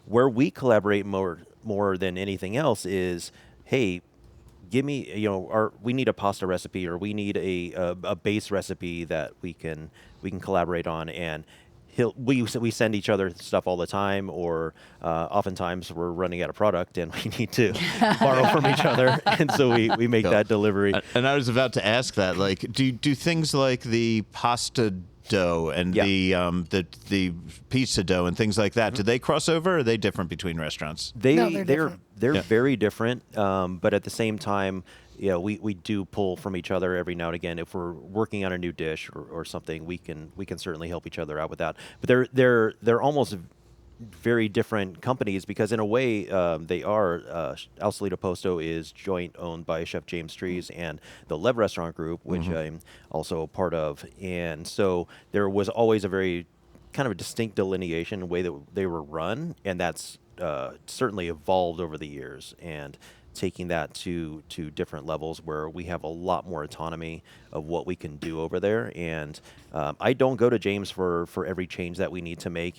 Where we collaborate more than anything else is, hey, give me, you know, we need a pasta recipe, or we need a base recipe that we can collaborate on, and we send each other stuff all the time, or oftentimes we're running out of product and we need to borrow from each other, and so we make that delivery. And I was about to ask that, like, do things like the pasta dough and the pizza dough and things like that, do they cross over, or are they different between restaurants? They're different. very different, but at the same time, we do pull from each other every now and again. If we're working on a new dish or something, we can certainly help each other out with that. But they're almost very different companies, because in a way they are. Al Solito Posto is joint owned by Chef James Trees and the Lev Restaurant Group, which I'm also a part of. And so there was always a very kind of a distinct delineation in the way that they were run, and that's certainly evolved over the years. And taking that to different levels where we have a lot more autonomy of what we can do over there. And I don't go to James for every change that we need to make.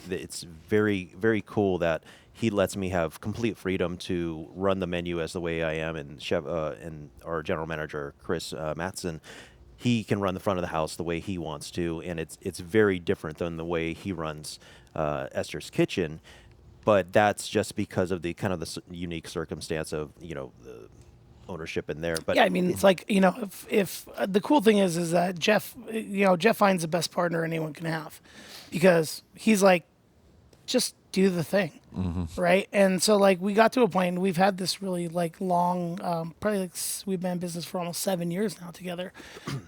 It's very, very cool that he lets me have complete freedom to run the menu as the way I am. And Chef and our general manager, Chris Mattson, he can run the front of the house the way he wants to. And it's very different than the way he runs Esther's Kitchen. But that's just because of the kind of the unique circumstance of the ownership in there. But yeah, I mean, it's like if the cool thing is that Jeff finds the best partner anyone can have, because he's like, just do the thing, right? And so like we got to a point, and we've had this really like long, probably like we've been in business for almost 7 years now together,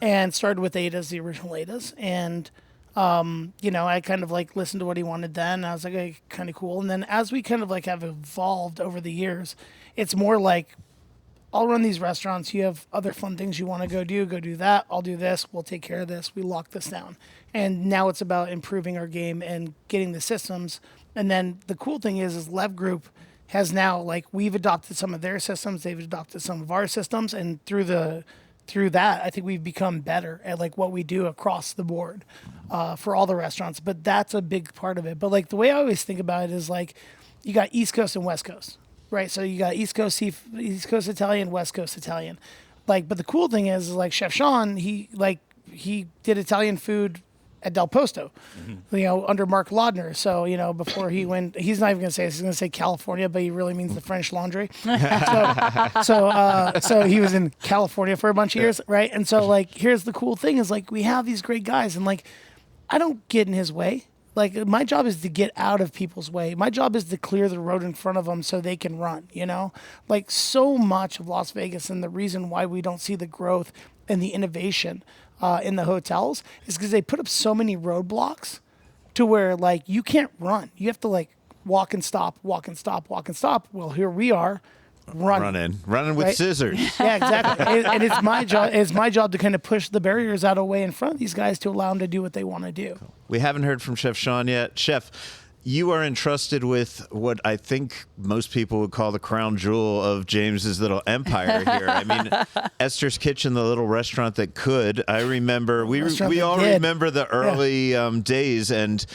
and started with Ada's, the original Ada's, and. I kind of like listened to what he wanted then. And I was like, okay, kind of cool. And then as we kind of like have evolved over the years, it's more like, I'll run these restaurants. You have other fun things you want to go do that. I'll do this. We'll take care of this. We lock this down. And now it's about improving our game and getting the systems. And then the cool thing is Lev Group has now, like, we've adopted some of their systems. They've adopted some of our systems. And through that, I think we've become better at like what we do across the board for all the restaurants. But that's a big part of it. But like the way I always think about it is like you got East Coast and West Coast, right? So you got East Coast Italian, West Coast Italian. Like, but the cool thing is like Chef Sean, he did Italian food at Del Posto, under Mark Laudner. So, before he went, he's not even going to say this, he's going to say California, but he really means the French Laundry. So he was in California for a bunch of years, right? And so, like, here's the cool thing is, like, we have these great guys, and, like, I don't get in his way. Like, my job is to get out of people's way. My job is to clear the road in front of them so they can run, Like, so much of Las Vegas, and the reason why we don't see the growth and the innovation in the hotels is because they put up so many roadblocks to where like you can't run. You have to like walk and stop. Well, here we are running with right? Scissors. Yeah, exactly. And it's my job. It's my job to kind of push the barriers out of the way in front of these guys to allow them to do what they want to do. We haven't heard from Chef Sean yet. Chef, you are entrusted with what I think most people would call the crown jewel of James's little empire here. I mean, Esther's Kitchen, the little restaurant that could. I remember, we all remember the early days, and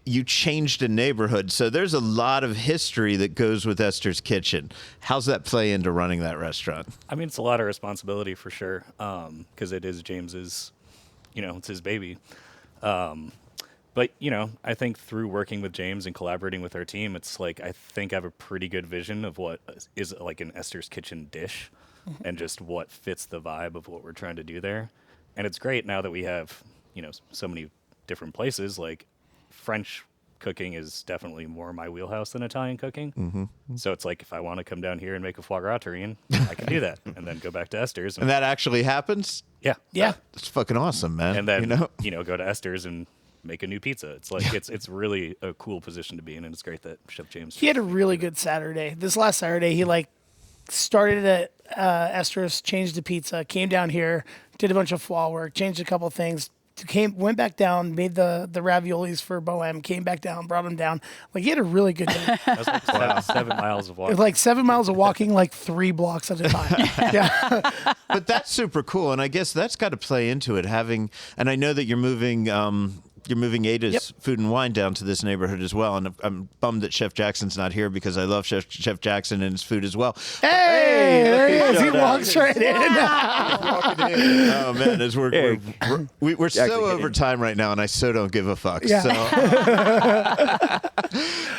you changed a neighborhood. So there's a lot of history that goes with Esther's Kitchen. How's that play into running that restaurant? I mean, it's a lot of responsibility for sure, because it is James's, it's his baby. But, I think through working with James and collaborating with our team, it's like I think I have a pretty good vision of what is like an Esther's Kitchen dish and just what fits the vibe of what we're trying to do there. And it's great now that we have, so many different places. Like French cooking is definitely more my wheelhouse than Italian cooking. So it's like if I want to come down here and make a foie gras terrine, I can do that and then go back to Esther's. And that actually happens? Yeah. That's fucking awesome, man. And then, go to Esther's and make a new pizza. It's like it's really a cool position to be in, and it's great that Chef James. He had a really good Saturday. This last Saturday, he like started at Esther's, changed the pizza, came down here, did a bunch of foie work, changed a couple things, went back down, made the raviolis for Boheme, came back down, brought him down. Like he had a really good day. That was like 7 miles of walking. Like 7 miles of walking, like 3 blocks at a time. Yeah. But that's super cool, and I guess that's got to play into it. And I know that you're moving you're moving Ada's Food and Wine down to this neighborhood as well, and I'm bummed that Chef Jackson's not here because I love Chef Jackson and his food as well. Hey, there he is. He walks right in. Oh man, as we're so over time right now, and I so don't give a fuck. Yeah. So.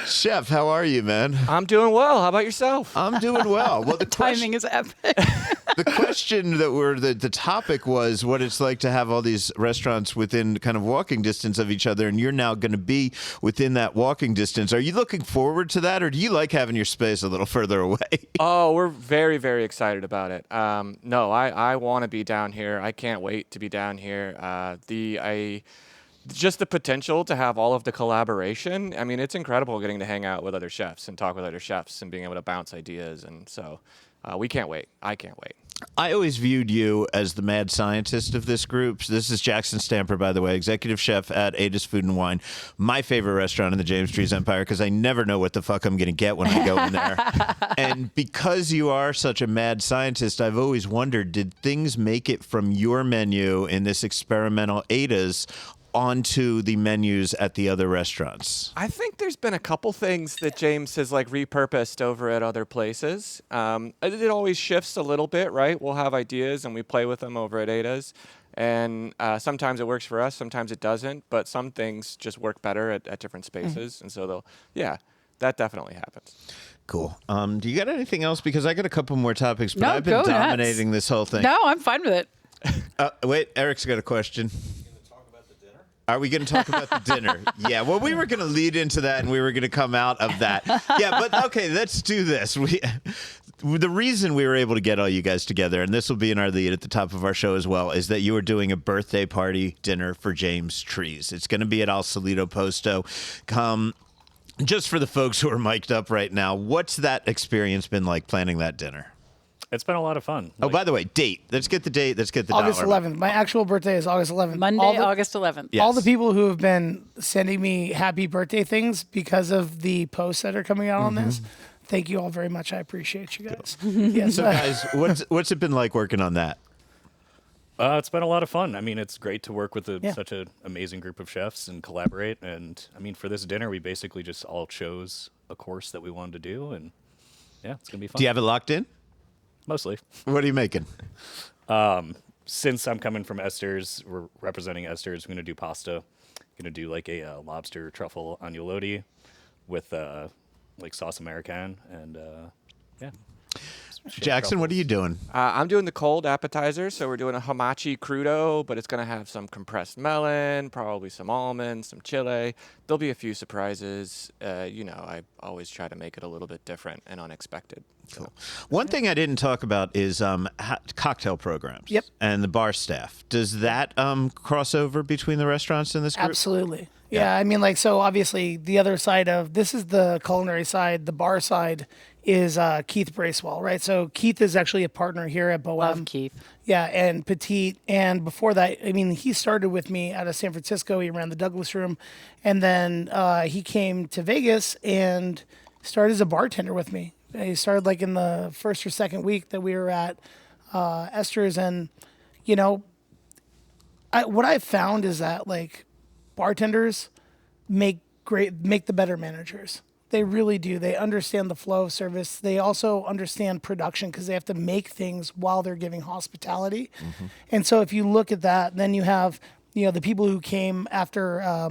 Chef, how are you, man? I'm doing well. How about yourself? I'm doing well. Well, the Timing is epic. The question that the topic was what it's like to have all these restaurants within kind of walking distance of each other, and you're now going to be within that walking distance. Are you looking forward to that, or do you like having your space a little further away? Oh, we're very, very excited about it. No, I want to be down here. I can't wait to be down here. Just the potential to have all of the collaboration. I mean, it's incredible getting to hang out with other chefs and talk with other chefs and being able to bounce ideas. And so we can't wait. I can't wait. I always viewed you as the mad scientist of this group. This is Jackson Stamper, by the way, executive chef at Ada's Food and Wine, my favorite restaurant in the James Trees Empire, because I never know what the fuck I'm going to get when I go in there. And because you are such a mad scientist, I've always wondered, did things make it from your menu in this experimental Ada's onto the menus at the other restaurants? I think there's been a couple things that James has like repurposed over at other places. It always shifts a little bit, right? We'll have ideas and we play with them over at Ada's. And sometimes it works for us, sometimes it doesn't. But some things just work better at different spaces. And so that definitely happens. Cool. Do you got anything else? Because I got a couple more topics, but No, I've been go nuts. dominating this whole thing. No, I'm fine with it. Wait, Eric's got a question. Are we going to talk about the dinner? Yeah, well, we were going to lead into that, and we were going to come out of that. Yeah, but okay, let's do this. The reason we were able to get all you guys together, and this will be in our lead at the top of our show as well, is that you are doing a birthday party dinner for James Trees. It's going to be at Al Solito Posto. Just for the folks who are mic'd up right now, what's that experience been like planning that dinner? It's been a lot of fun. Oh, by the way, date. Let's get the date. Let's get the August dollar. 11th. My actual birthday is August 11th. Monday, August 11th. Yes. All the people who have been sending me happy birthday things because of the posts that are coming out on this, thank you all very much. I appreciate you guys. Yes. So, guys, what's it been like working on that? It's been a lot of fun. I mean, it's great to work with such an amazing group of chefs and collaborate. And I mean, for this dinner, we basically just all chose a course that we wanted to do. And yeah, it's going to be fun. Do you have it locked in? Mostly. What are you making? Since I'm coming from Esther's, we're representing Esther's. We're going to do pasta. Going to do like a lobster truffle agnolotti with like sauce American. And yeah. Jackson, what are you doing? I'm doing the cold appetizer, so we're doing a hamachi crudo, but it's going to have some compressed melon, probably some almonds, some chile. There'll be a few surprises. I always try to make it a little bit different and unexpected. Cool. One thing I didn't talk about is cocktail programs. Yep. And the bar staff. Does that cross over between the restaurants in this group? Absolutely. Yeah, I mean, so obviously the other side of this is the culinary side. The bar side is Keith Bracewell, right? So Keith is actually a partner here at Boheme. Love Keith. Yeah, and Petite. And before that, I mean, he started with me out of San Francisco. He ran the Douglas Room. And then he came to Vegas and started as a bartender with me. He started like in the first or second week that we were at Esther's. And, what I've found is that like bartenders make the better managers. They really do. They understand the flow of service. They also understand production because they have to make things while they're giving hospitality. Mm-hmm. And so if you look at that, then you have, the people who came after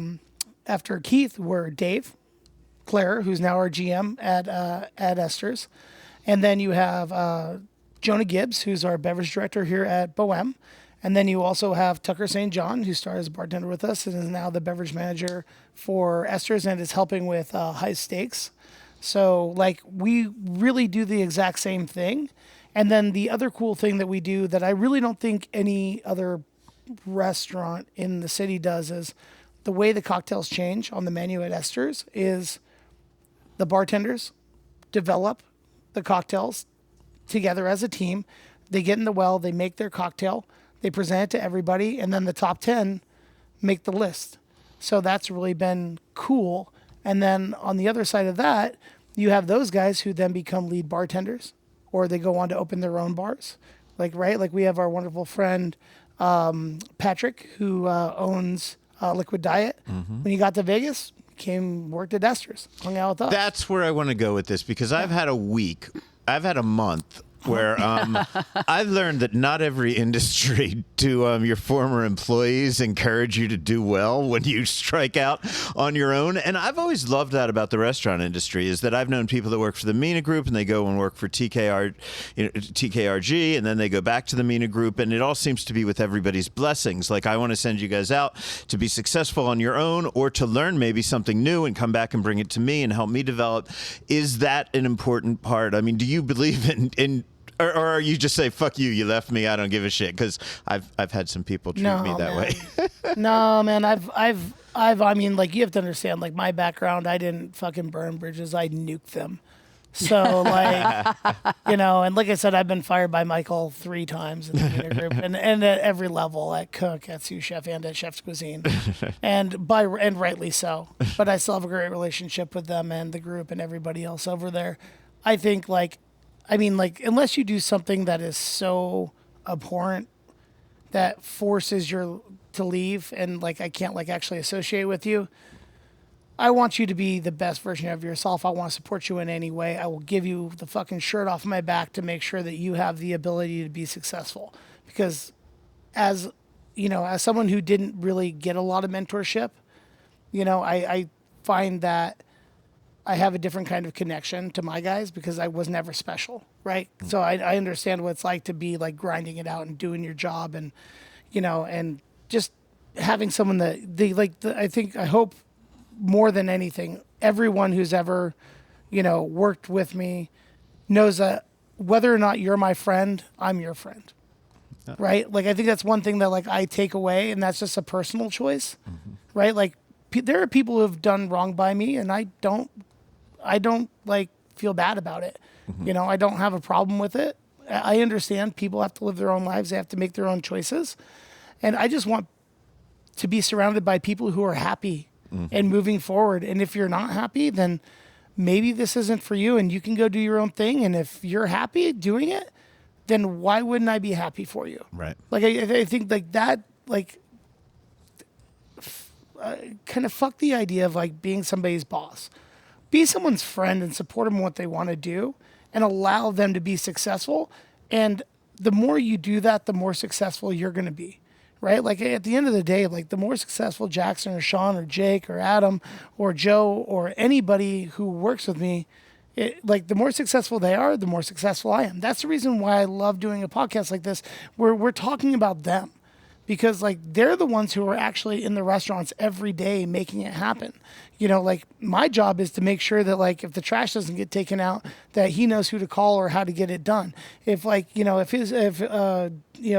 Keith were Dave, Claire, who's now our GM at Esther's. And then you have Jonah Gibbs, who's our beverage director here at Boheme. And then you also have Tucker St. John, who started as a bartender with us and is now the beverage manager for Esther's and is helping with high stakes. So, we really do the exact same thing. And then the other cool thing that we do that I really don't think any other restaurant in the city does is the way the cocktails change on the menu at Esther's is the bartenders develop the cocktails together as a team. They get in the well, they make their cocktail. They present it to everybody, and then the top 10 make the list. So that's really been cool. And then on the other side of that, you have those guys who then become lead bartenders, or they go on to open their own bars. Like we have our wonderful friend, Patrick, who owns Liquid Diet. When you got to Vegas, worked at Esther's, hung out with us. That's where I want to go with this because I've had a month where I've learned that not every industry do your former employees encourage you to do well when you strike out on your own. And I've always loved that about the restaurant industry is that I've known people that work for the MENA Group and they go and work for TKRG and then they go back to the MENA Group and it all seems to be with everybody's blessings. Like I want to send you guys out to be successful on your own or to learn maybe something new and come back and bring it to me and help me develop. Is that an important part? I mean, do you believe in or are you just say, fuck you, you left me, I don't give a shit? Because I've had some people treat me that way. No, man, I mean, like, you have to understand, like, my background, I didn't fucking burn bridges, I nuked them. So, like, and like I said, I've been fired by Michael 3 times in the MENA Group, and at every level, at cook, at sous chef, and at chef's cuisine, and rightly so. But I still have a great relationship with them and the group and everybody else over there. I think, unless you do something that is so abhorrent that forces you to leave and, like, I can't, like, actually associate with you, I want you to be the best version of yourself. I want to support you in any way. I will give you the fucking shirt off my back to make sure that you have the ability to be successful. Because as someone who didn't really get a lot of mentorship, I find that I have a different kind of connection to my guys because I was never special, right? So I understand what it's like to be like grinding it out and doing your job and, and just having someone that I hope more than anything, everyone who's ever, worked with me knows that whether or not you're my friend, I'm your friend, right? Like, I think that's one thing that like I take away and that's just a personal choice, right? Like there are people who have done wrong by me and I don't like feel bad about it. I don't have a problem with it. I understand people have to live their own lives. They have to make their own choices. And I just want to be surrounded by people who are happy and moving forward. And if you're not happy, then maybe this isn't for you and you can go do your own thing. And if you're happy doing it, then why wouldn't I be happy for you? Right. Like, I think like that, like, kind of fuck the idea of like being somebody's boss. Be someone's friend and support them in what they want to do and allow them to be successful. And the more you do that, the more successful you're going to be, right? Like at the end of the day, like the more successful Jackson or Sean or Jake or Adam or Joe or anybody who works with me, like the more successful they are, the more successful I am. That's the reason why I love doing a podcast like this where we're talking about them. Because like they're the ones who are actually in the restaurants every day making it happen. Like my job is to make sure that like if the trash doesn't get taken out, that he knows who to call or how to get it done. If like if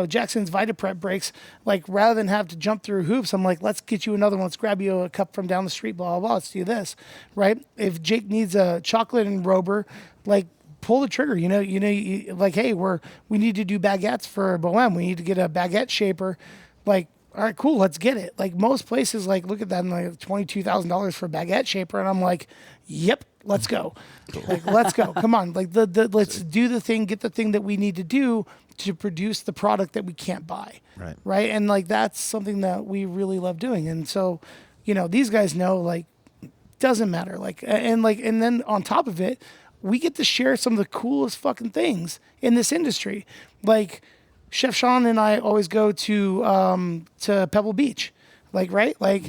Jackson's VitaPrep breaks, like rather than have to jump through hoops, I'm like, let's get you another one. Let's grab you a cup from down the street. Blah blah blah. Let's do this, right? If Jake needs a chocolate and Rober, like, pull the trigger, like, hey, we need to do baguettes for Boheme. We need to get a baguette shaper. Like, all right, cool, let's get it. Like most places, like look at that, and like $22,000 for a baguette shaper, and I'm like, yep, let's go. Like, let's go. Come on, like let's do the thing, get the thing that we need to do to produce the product that we can't buy. Right. And like that's something that we really love doing. And so, these guys know like doesn't matter. Like and then on top of it, we get to share some of the coolest fucking things in this industry. Like Chef Sean and I always go to Pebble Beach, like, right? Like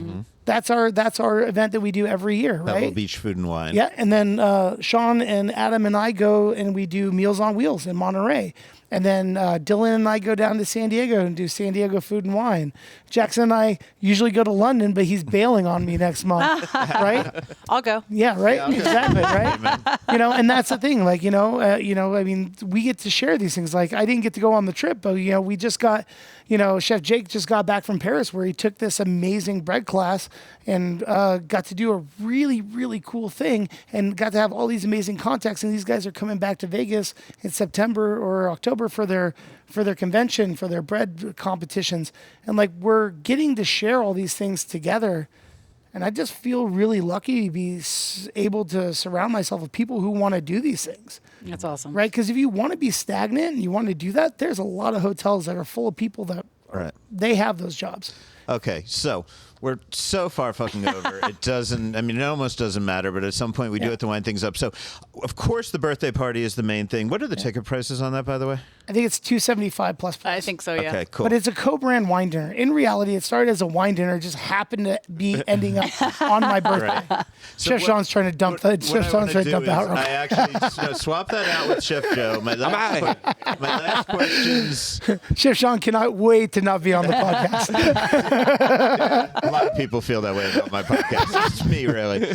that's our event that we do every year, right? Pebble Beach Food and Wine. Yeah. And then Sean and Adam and I go and we do Meals on Wheels in Monterey. And then Dylan and I go down to San Diego and do San Diego Food and Wine. Jackson and I usually go to London, but he's bailing on me next month, right? I'll go. Yeah, right. Yeah, exactly, right. And that's the thing. Like, I mean, we get to share these things. Like, I didn't get to go on the trip, but we just got, Chef Jake just got back from Paris, where he took this amazing bread class and got to do a really, really cool thing, and got to have all these amazing contacts. And these guys are coming back to Vegas in September or October for their convention, for their bread competitions. And like, we're getting to share all these things together. And I just feel really lucky to be able to surround myself with people who want to do these things. That's awesome. Right? Because if you want to be stagnant and you want to do that, there's a lot of hotels that are full of people that they have those jobs. Okay, so We're so far fucking over. It doesn't, I mean, it almost doesn't matter, but at some point we do have to wind things up. So, of course, the birthday party is the main thing. What are the ticket prices on that, by the way? I think it's $275 plus. I think so, yeah. Okay, cool. But it's a co-brand wine dinner. In reality, it started as a wine dinner, just happened to be ending up on my birthday. Right. Chef Sean's trying to dump what Chef Sean's trying to dump out. I actually swap that out with Chef Joe. My last questions. Chef Sean cannot wait to not be on the podcast. A lot of people feel that way about my podcast. It's me, really.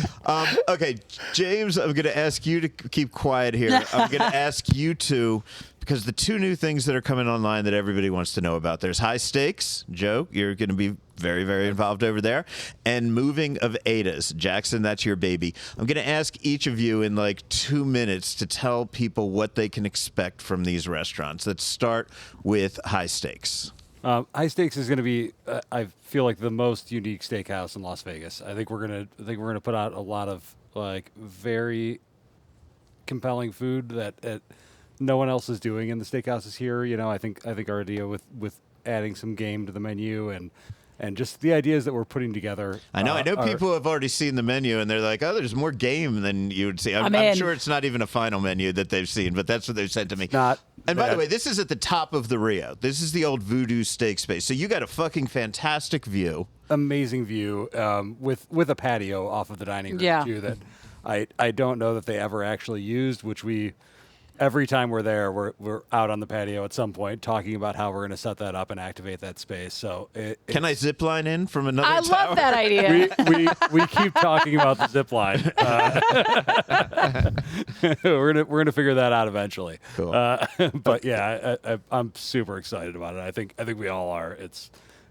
Okay, James, I'm going to ask you to keep quiet here. I'm going to ask you to, because the two new things that are coming online that everybody wants to know about. There's High Stakes. Joe, you're going to be very, very involved over there. And Moving of Ada's. Jackson, that's your baby. I'm going to ask each of you in like 2 minutes to tell people what they can expect from these restaurants. Let's start with High Stakes. High Stakes is going to be, I feel like, the most unique steakhouse in Las Vegas. I think we're gonna put out a lot of like very compelling food that no one else is doing in the steakhouses here. You know, I think our idea with adding some game to the menu and just the ideas that we're putting together. I know people have already seen the menu and they're like, oh, there's more game than you would see. I'm sure it's not even a final menu that they've seen, but that's what they've said to me. And by the way, this is at the top of the Rio. This is the old Voodoo Steak Space. So you got a fucking fantastic view. Amazing view with a patio off of the dining room too that I don't know that they ever actually used, which every time we're there, we're out on the patio at some point talking about how we're going to set that up and activate that space. So can I zip line in from another I tower? love that idea. we keep talking about the zip line. We're gonna figure that out eventually. Cool. But yeah, I'm super excited about it. I think we all are.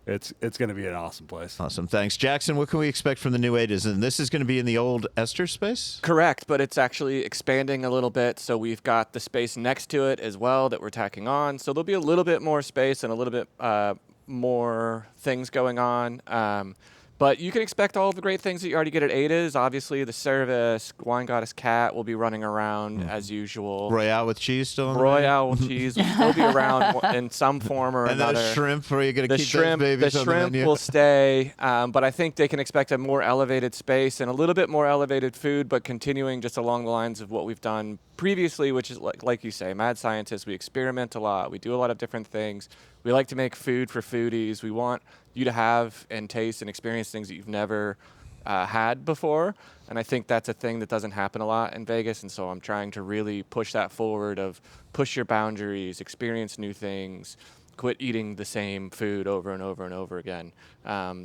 It's going to be an awesome place. Awesome. Thanks. Jackson, what can we expect from the new Ada's? And this is going to be in the old Esther space? Correct, but it's actually expanding a little bit. So we've got the space next to it as well that we're tacking on. So there'll be a little bit more space and a little bit more things going on. But you can expect all the great things that you already get at Ada's. Obviously, the service, Wine Goddess Cat will be running around as usual. Royale with cheese still on the Royale with cheese will still be around in some form or another. And those shrimp, are you going to keep those babies on the menu? The shrimp will stay, but I think they can expect a more elevated space and a little bit more elevated food, but continuing just along the lines of what we've done previously, which is, like you say, mad scientists. We experiment a lot. We do a lot of different things. We like to make food for foodies. We want you to have and taste and experience things that you've never had before. And I think that's a thing that doesn't happen a lot in Vegas. And so I'm trying to really push that forward of push your boundaries, experience new things, quit eating the same food over and over and over again.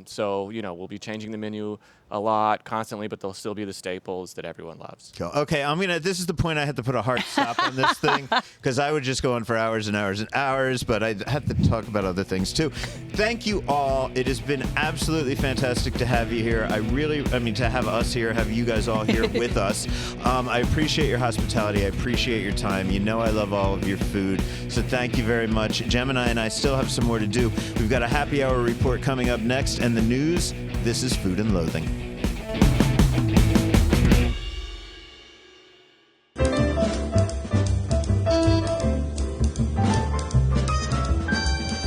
So, we'll be changing the menu a lot constantly, but they'll still be the staples that everyone loves. Cool. Okay, this is the point I had to put a hard stop on this thing, because I would just go on for hours and hours and hours, but I had to talk about other things too. Thank you all. It has been absolutely fantastic to have you here. To have us here, have you guys all here with us. I appreciate your hospitality. I appreciate your time. I love all of your food. So thank you very much. Gemini and I still have some more to do. We've got a happy hour report coming up next, and the news. This is Food and Loathing.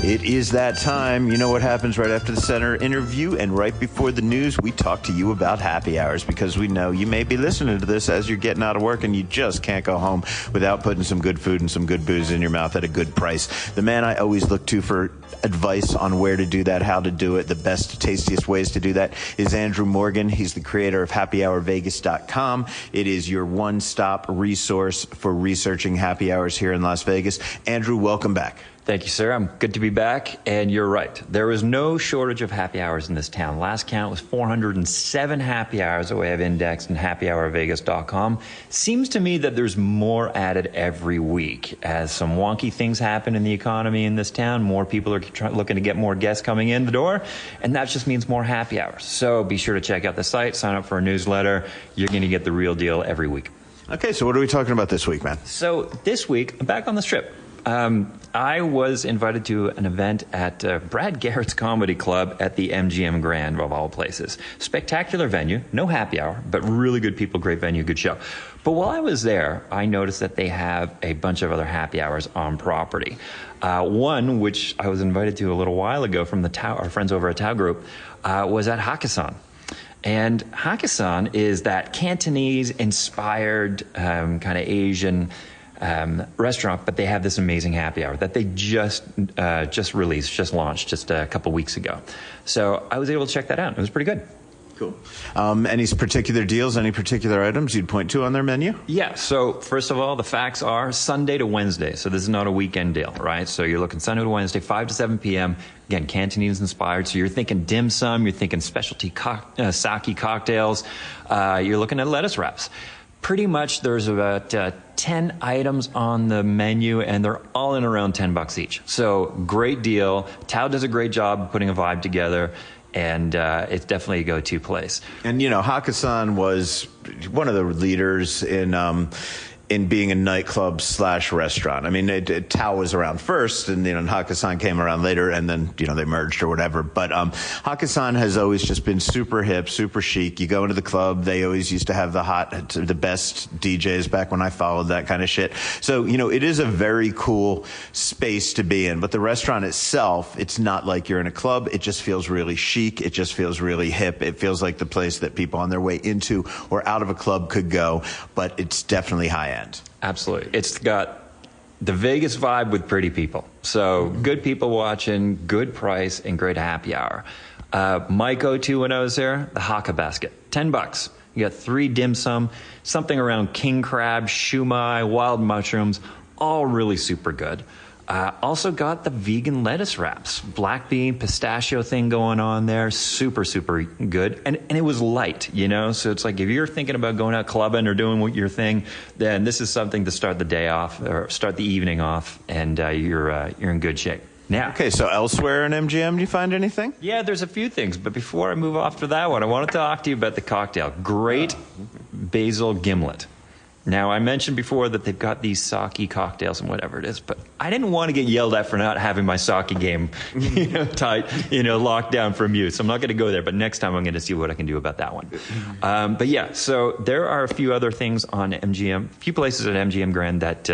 It is that time. You know what happens right after the center interview and right before the news. We talk to you about happy hours, because we know you may be listening to this as you're getting out of work and you just can't go home without putting some good food and some good booze in your mouth at a good price. The man I always look to for advice on where to do that, how to do it, the best, tastiest ways to do that is Andrew Morgan. He's the creator of happyhourvegas.com. It is your one-stop resource for researching happy hours here in Las Vegas. Andrew, welcome back. Thank you, sir. I'm good to be back. And you're right. There is no shortage of happy hours in this town. Last count was 407 happy hours that we have indexed in happyhourvegas.com. Seems to me that there's more added every week. As some wonky things happen in the economy in this town, more people are looking to get more guests coming in the door. And that just means more happy hours. So be sure to check out the site, sign up for a newsletter. You're going to get the real deal every week. Okay, so what are we talking about this week, man? So this week, I'm back on the Strip. I was invited to an event at Brad Garrett's Comedy Club at the MGM Grand, of all places. Spectacular venue, no happy hour, but really good people, great venue, good show. But while I was there, I noticed that they have a bunch of other happy hours on property. One, which I was invited to a little while ago from our friends over at Tao Group, was at Hakkasan. And Hakkasan is that Cantonese-inspired kind of Asian restaurant, but they have this amazing happy hour that they just released, just launched just a couple weeks ago. So I was able to check that out. It was pretty good. Cool. Any particular deals, any particular items you'd point to on their menu? Yeah. So first of all, the facts are Sunday to Wednesday. So this is not a weekend deal, right? So you're looking Sunday to Wednesday, 5 to 7 p.m. Again, Cantonese inspired. So you're thinking dim sum, you're thinking specialty sake cocktails. You're looking at lettuce wraps. Pretty much there's about 10 items on the menu, and they're all in around $10 each. So great deal. Tao does a great job putting a vibe together. And it's definitely a go-to place. And, Hakkasan was one of the leaders in being a nightclub / restaurant. I mean, Tao was around first, and Hakkasan came around later, and then they merged or whatever. But Hakkasan has always just been super hip, super chic. You go into the club, they always used to have the best DJs back when I followed that kind of shit. So it is a very cool space to be in. But the restaurant itself, it's not like you're in a club. It just feels really chic. It just feels really hip. It feels like the place that people on their way into or out of a club could go. But it's definitely high end. Absolutely. It's got the Vegas vibe with pretty people. So good people watching, good price, and great happy hour. My go-to when I was there, the Hakka basket, $10. You got 3 dim sum, something around king crab, shumai, wild mushrooms, all really super good. Also got the vegan lettuce wraps, black bean, pistachio thing going on there. Super, super good. And it was light, So it's like if you're thinking about going out clubbing or doing your thing, then this is something to start the day off or start the evening off, and you're in good shape. Now, okay, so elsewhere in MGM, do you find anything? Yeah, there's a few things. But before I move off to that one, I want to talk to you about the cocktail. Great basil gimlet. Now, I mentioned before that they've got these sake cocktails and whatever it is, but I didn't want to get yelled at for not having my sake game, tight, locked down from you. So I'm not going to go there, but next time I'm going to see what I can do about that one. But yeah, so there are a few other things on MGM, a few places at MGM Grand that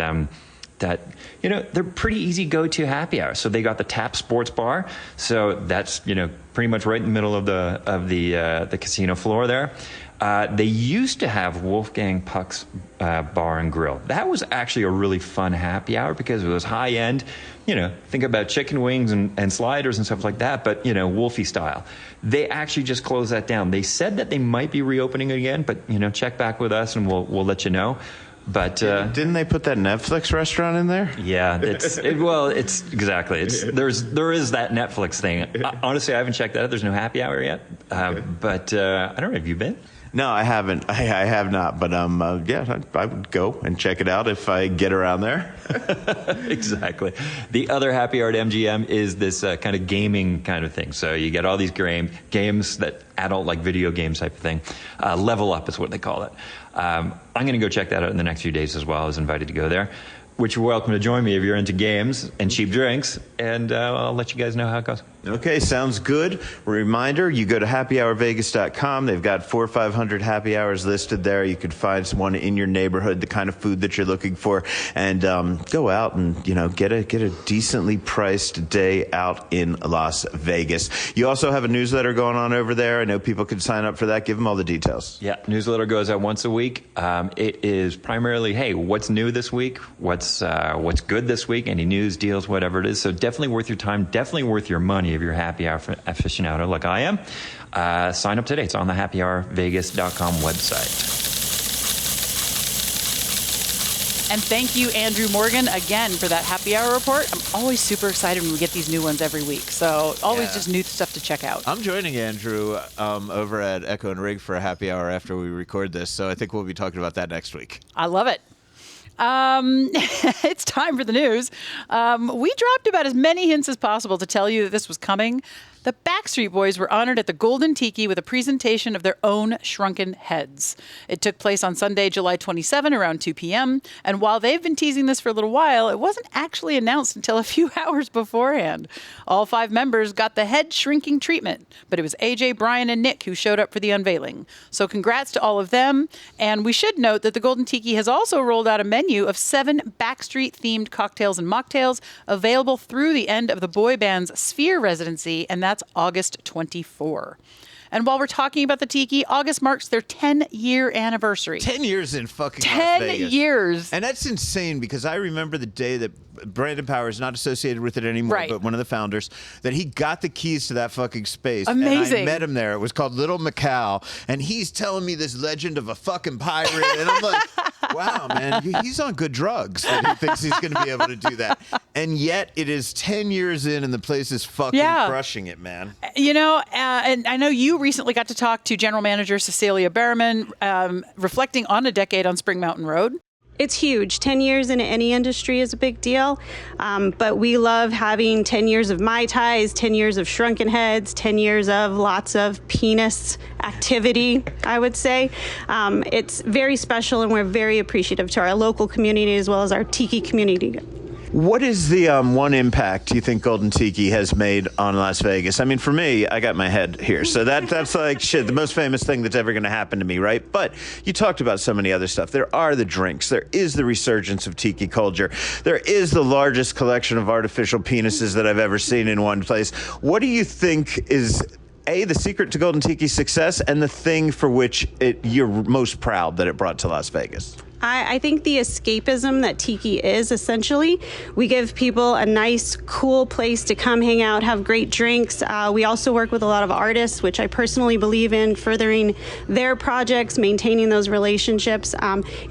they're pretty easy go-to happy hours. So they got the Tap Sports Bar, so that's pretty much right in the middle of the casino floor there. They used to have Wolfgang Puck's Bar and Grill. That was actually a really fun happy hour because it was high end. Think about chicken wings and sliders and stuff like that, but Wolfie style. They actually just closed that down. They said that they might be reopening again, but check back with us and we'll let you know. But didn't they put that Netflix restaurant in there? Yeah, it's exactly. There is that Netflix thing. Honestly, I haven't checked that out. There's no happy hour yet. But I don't know. Have you been? No, I haven't. I have not. But I would go and check it out if I get around there. Exactly. The other happy hour at MGM is this kind of gaming kind of thing. So you get all these games that adult like video games type of thing. Level Up is what they call it. I'm going to go check that out in the next few days as well. I was invited to go there, which you're welcome to join me if you're into games and cheap drinks, and I'll let you guys know how it goes. Okay, sounds good. Reminder, you go to happyhourvegas.com. They've got 400 or 500 happy hours listed there. You can find one in your neighborhood, the kind of food that you're looking for, and go out and get a decently priced day out in Las Vegas. You also have a newsletter going on over there. I know people can sign up for that. Give them all the details. Yeah, newsletter goes out once a week. It is primarily, hey, what's new this week? What's good this week? Any news, deals, whatever it is. So definitely worth your time. Definitely worth your money if you're a happy hour aficionado like I am. Sign up today. It's on the happyhourvegas.com website. And thank you, Andrew Morgan, again for that happy hour report. I'm always super excited when we get these new ones every week. So always just new stuff to check out. I'm joining Andrew over at Echo and Rig for a happy hour after we record this. So I think we'll be talking about that next week. I love it. It's time for the news. We dropped about as many hints as possible to tell you that this was coming. The Backstreet Boys were honored at the Golden Tiki with a presentation of their own shrunken heads. It took place on Sunday, July 27, around 2 p.m., and while they've been teasing this for a little while, it wasn't actually announced until a few hours beforehand. All 5 members got the head shrinking treatment, but it was AJ, Brian, and Nick who showed up for the unveiling. So congrats to all of them, and we should note that the Golden Tiki has also rolled out a menu of 7 Backstreet-themed cocktails and mocktails available through the end of the boy band's Sphere residency, and that's August 24. And while we're talking about the Tiki, August marks their 10-year anniversary. 10 years in fucking 10 Las Vegas. years. And that's insane because I remember the day that Brandon Powers, not associated with it anymore, Right. but one of the founders, that he got the keys to that fucking space. Amazing. And I met him there. It was called Little Macau. And he's telling me this legend of a fucking pirate. And I'm like, wow, man, he's on good drugs. And he thinks he's going to be able to do that. And yet it is 10 years in and the place is fucking crushing it, man. You know, and I know you recently got to talk to General Manager Cecilia Berriman, reflecting on a decade on Spring Mountain Road. It's huge. 10 years in any industry is a big deal. But we love having 10 years of Mai Tais, 10 years of shrunken heads, 10 years of lots of penis activity, I would say. It's very special, and we're very appreciative to our local community as well as our Tiki community. What is the one impact you think Golden Tiki has made on Las Vegas? I mean, for me, I got my head here. So that's like, shit, the most famous thing that's ever going to happen to me, right? But you talked about so many other stuff. There are the drinks. There is the resurgence of Tiki culture. There is the largest collection of artificial penises that I've ever seen in one place. What do you think is, A, the secret to Golden Tiki's success, and the thing for which you're most proud that it brought to Las Vegas? I think the escapism that Tiki is, essentially. We give people a nice, cool place to come hang out, have great drinks. We also work with a lot of artists, which I personally believe in, furthering their projects, maintaining those relationships.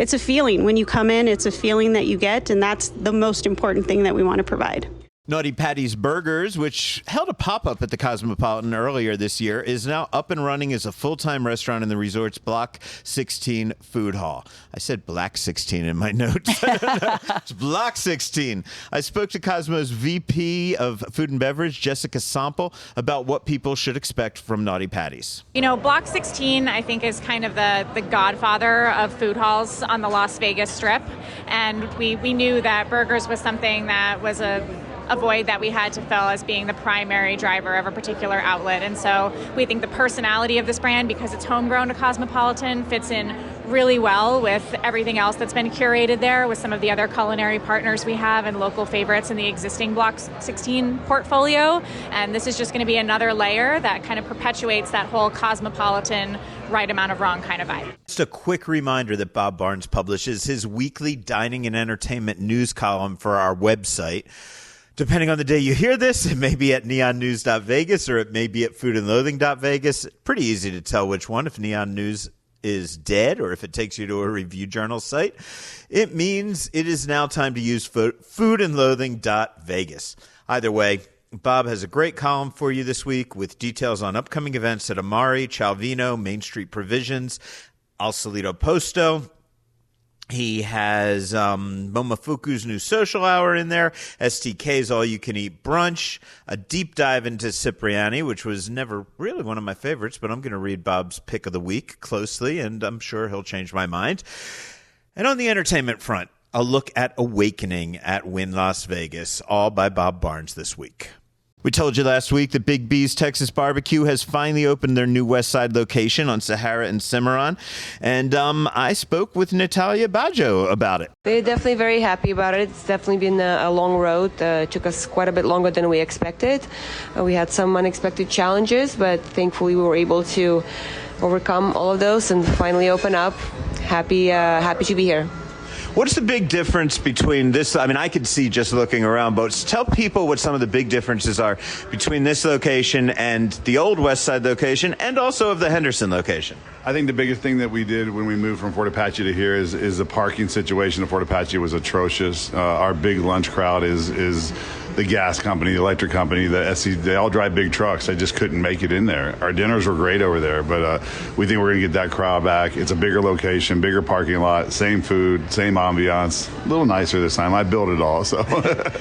It's a feeling. When you come in, it's a feeling that you get, and that's the most important thing that we want to provide. Naughty Patty's Burgers, which held a pop-up at the Cosmopolitan earlier this year, is now up and running as a full-time restaurant in the resort's Block 16 food hall. I said Black 16 in my notes. It's Block 16. I spoke to Cosmo's VP of Food and Beverage, Jessica Sample, about what people should expect from Naughty Patty's. You know, Block 16, I think, is kind of the godfather of food halls on the Las Vegas Strip. And we knew that burgers was something that was a void that we had to fill as being the primary driver of a particular outlet. And so we think the personality of this brand, because it's homegrown to Cosmopolitan, fits in really well with everything else that's been curated there, with some of the other culinary partners we have and local favorites in the existing Block 16 portfolio. And this is just going to be another layer that kind of perpetuates that whole Cosmopolitan right amount of wrong kind of vibe. Just a quick reminder that Bob Barnes publishes his weekly dining and entertainment news column for our website. Depending on the day you hear this, it may be at neonnews.vegas or it may be at foodandloathing.vegas. Pretty easy to tell which one, if Neon News is dead or if it takes you to a review journal site. It means it is now time to use foodandloathing.vegas. Either way, Bob has a great column for you this week with details on upcoming events at Amari, Cialvino, Main Street Provisions, Al Solito Posto. He has Momofuku's new social hour in there, STK's all-you-can-eat brunch, a deep dive into Cipriani, which was never really one of my favorites, but I'm going to read Bob's pick of the week closely, and I'm sure he'll change my mind. And on the entertainment front, a look at Awakening at Wynn Las Vegas, all by Bob Barnes this week. We told you last week that Big B's Texas Barbecue has finally opened their new West Side location on Sahara and Cimarron, and I spoke with Natalia Baggio about it. They're definitely very happy about it. It's definitely been a long road. Took us quite a bit longer than we expected. We had some unexpected challenges, but thankfully we were able to overcome all of those and finally open up. Happy to be here. What's the big difference between this? I mean, I could see just looking around, but tell people what some of the big differences are between this location and the old West Side location and also of the Henderson location. I think the biggest thing that we did when we moved from Fort Apache to here is the parking situation. The Fort Apache was atrocious. Our big lunch crowd is the gas company, the electric company, the SC, they all drive big trucks. I just couldn't make it in there. Our dinners were great over there, but we think we're going to get that crowd back. It's a bigger location, bigger parking lot, same food, same ambiance, a little nicer this time. I built it all, so.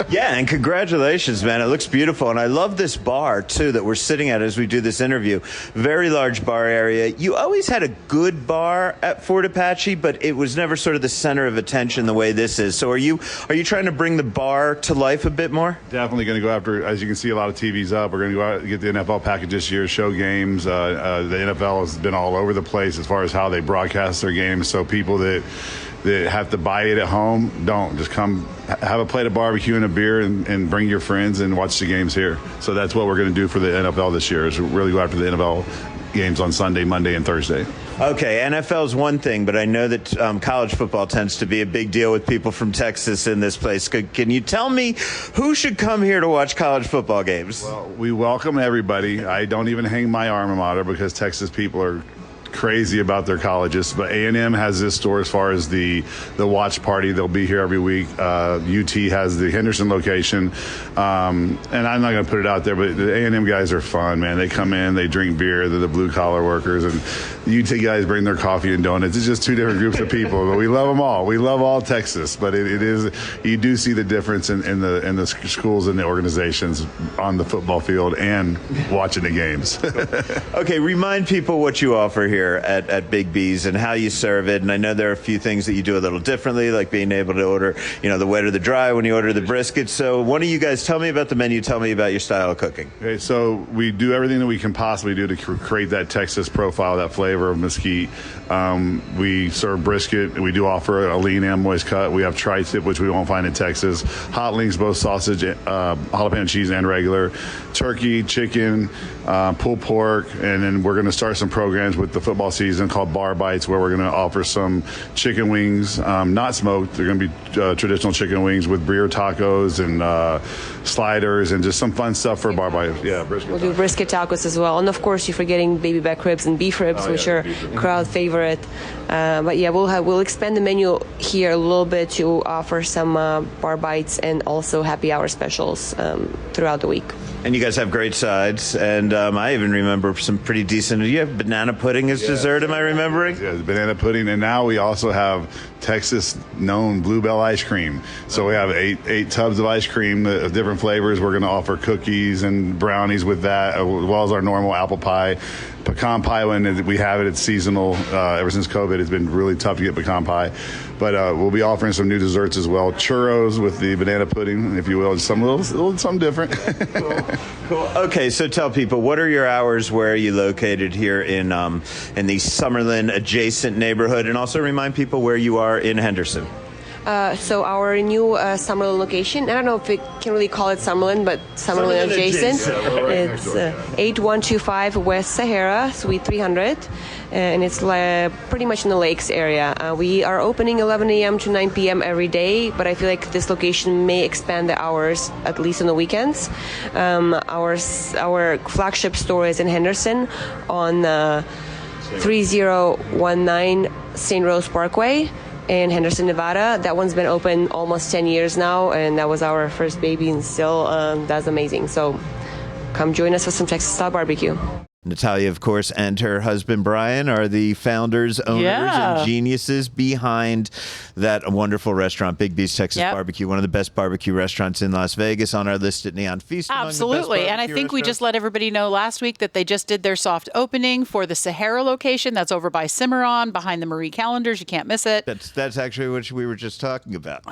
Yeah, and congratulations, man. It looks beautiful, and I love this bar, too, that we're sitting at as we do this interview. Very large bar area. You always had a good bar at Fort Apache, but it was never sort of the center of attention the way this is. So are you trying to bring the bar to life a bit more? Definitely going to go after, as you can see, a lot of TVs up. We're going to go out and get the NFL package this year, show games. The NFL has been all over the place as far as how they broadcast their games. So people that have to buy it at home, don't. Just come have a plate of barbecue and a beer and bring your friends and watch the games here. So that's what we're going to do for the NFL this year, is really go after the NFL games on Sunday, Monday, and Thursday. Okay, NFL's one thing, but I know that college football tends to be a big deal with people from Texas in this place. Can you tell me who should come here to watch college football games? Well, we welcome everybody. I don't even hang my alma mater because Texas people are crazy about their colleges, but A&M has this store as far as the watch party. They'll be here every week. UT has the Henderson location, and I'm not going to put it out there, but the A&M guys are fun, man. They come in, they drink beer, they're the blue collar workers, and the UT guys bring their coffee and donuts. It's just two different groups of people, but we love them all. We love all Texas, but it is, you do see the difference in the schools and the organizations on the football field and watching the games. Okay, remind people what you offer here at Big B's and how you serve it. And I know there are a few things that you do a little differently, like being able to order, the wet or the dry when you order the brisket. So one of you guys tell me about the menu, tell me about your style of cooking. Okay, so we do everything that we can possibly do to create that Texas profile, that flavor of mesquite. We serve brisket. We do offer a lean and moist cut. We have tri-tip, which we won't find in Texas. Hot links, both sausage, jalapeno cheese, and regular. Turkey, chicken, pulled pork, and then we're going to start some programs with the football season called Bar Bites, where we're going to offer some chicken wings, not smoked. They're going to be traditional chicken wings with burrito tacos and sliders and just some fun stuff for Bar Bites. Yeah, brisket. We'll do brisket tacos as well, and of course you're forgetting baby back ribs and beef ribs, which are crowd favorite. But yeah, we'll expand the menu here a little bit to offer some Bar Bites and also happy hour specials throughout the week. And you guys have great sides, and I even remember some pretty decent. You have banana pudding as dessert, am I remembering? Yeah, banana pudding, and now we also have Texas-known Bluebell ice cream. So we have eight tubs of ice cream of different flavors. We're going to offer cookies and brownies with that, as well as our normal apple pie. Pecan pie, when we have it, it's seasonal. Ever since COVID, it's been really tough to get pecan pie. But we'll be offering some new desserts as well. Churros with the banana pudding, if you will. Just something different. Cool. Okay, so tell people, what are your hours? Where are you located here in the Summerlin adjacent neighborhood? And also remind people where you are in Henderson. So our new Summerlin location, I don't know if we can really call it Summerlin, but Summerlin adjacent. It's 8125 West Sahara, Suite 300, and it's pretty much in the lakes area. We are opening 11 a.m. to 9 p.m. every day, but I feel like this location may expand the hours, at least on the weekends. Our flagship store is in Henderson on 3019 St. Rose Parkway in Henderson, Nevada. That one's been open almost 10 years now, and that was our first baby, and still that's amazing. So come join us for some Texas style barbecue. Natalia, of course, and her husband, Brian, are the founders, owners, and geniuses behind that wonderful restaurant, Big B's Texas Barbecue, one of the best barbecue restaurants in Las Vegas, on our list at Neon Feast. Absolutely. And I think we just let everybody know last week that they just did their soft opening for the Sahara location. That's over by Cimarron, behind the Marie Calendars. You can't miss it. That's actually what we were just talking about.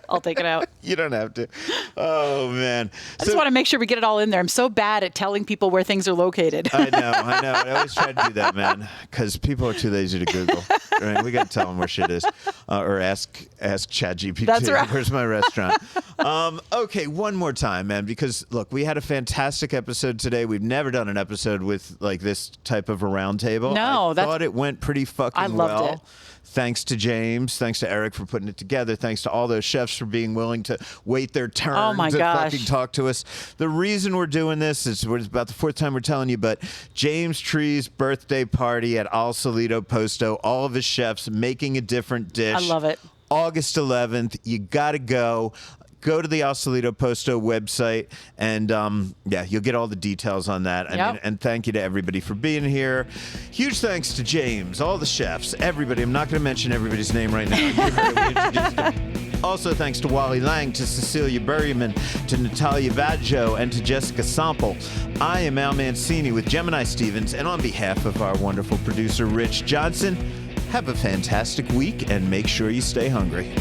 I'll take it out. You don't have to. Oh, man. I just want to make sure we get it all in there. I'm so bad at telling people where things are located. I know. I always try to do that, man, because people are too lazy to Google. Right? We got to tell them where shit is, or ask ChatGPT. That's right. Where's my restaurant? Okay, one more time, man, because look, we had a fantastic episode today. We've never done an episode with like this type of a round table. No, I thought it went pretty fucking well. I loved it. Thanks to James. Thanks to Eric for putting it together. Thanks to all those chefs for being willing to wait their turn to fucking talk to us. The reason we're doing this is it's about the fourth time we're telling you, but James Trees' birthday party at Al Solito Posto, all of his chefs making a different dish. I love it. August 11th. You got to go. go to the Al Solito Posto website, and you'll get all the details on that. And thank you to everybody for being here. Huge thanks to James, all the chefs, everybody. I'm not going to mention everybody's name right now. You heard we introduced them. Also, thanks to Wally Lang, to Cecilia Berryman, to Natalia Vaggio, and to Jessica Sample. I am Al Mancini with Gemini Stevens, and on behalf of our wonderful producer, Rich Johnson, have a fantastic week, and make sure you stay hungry.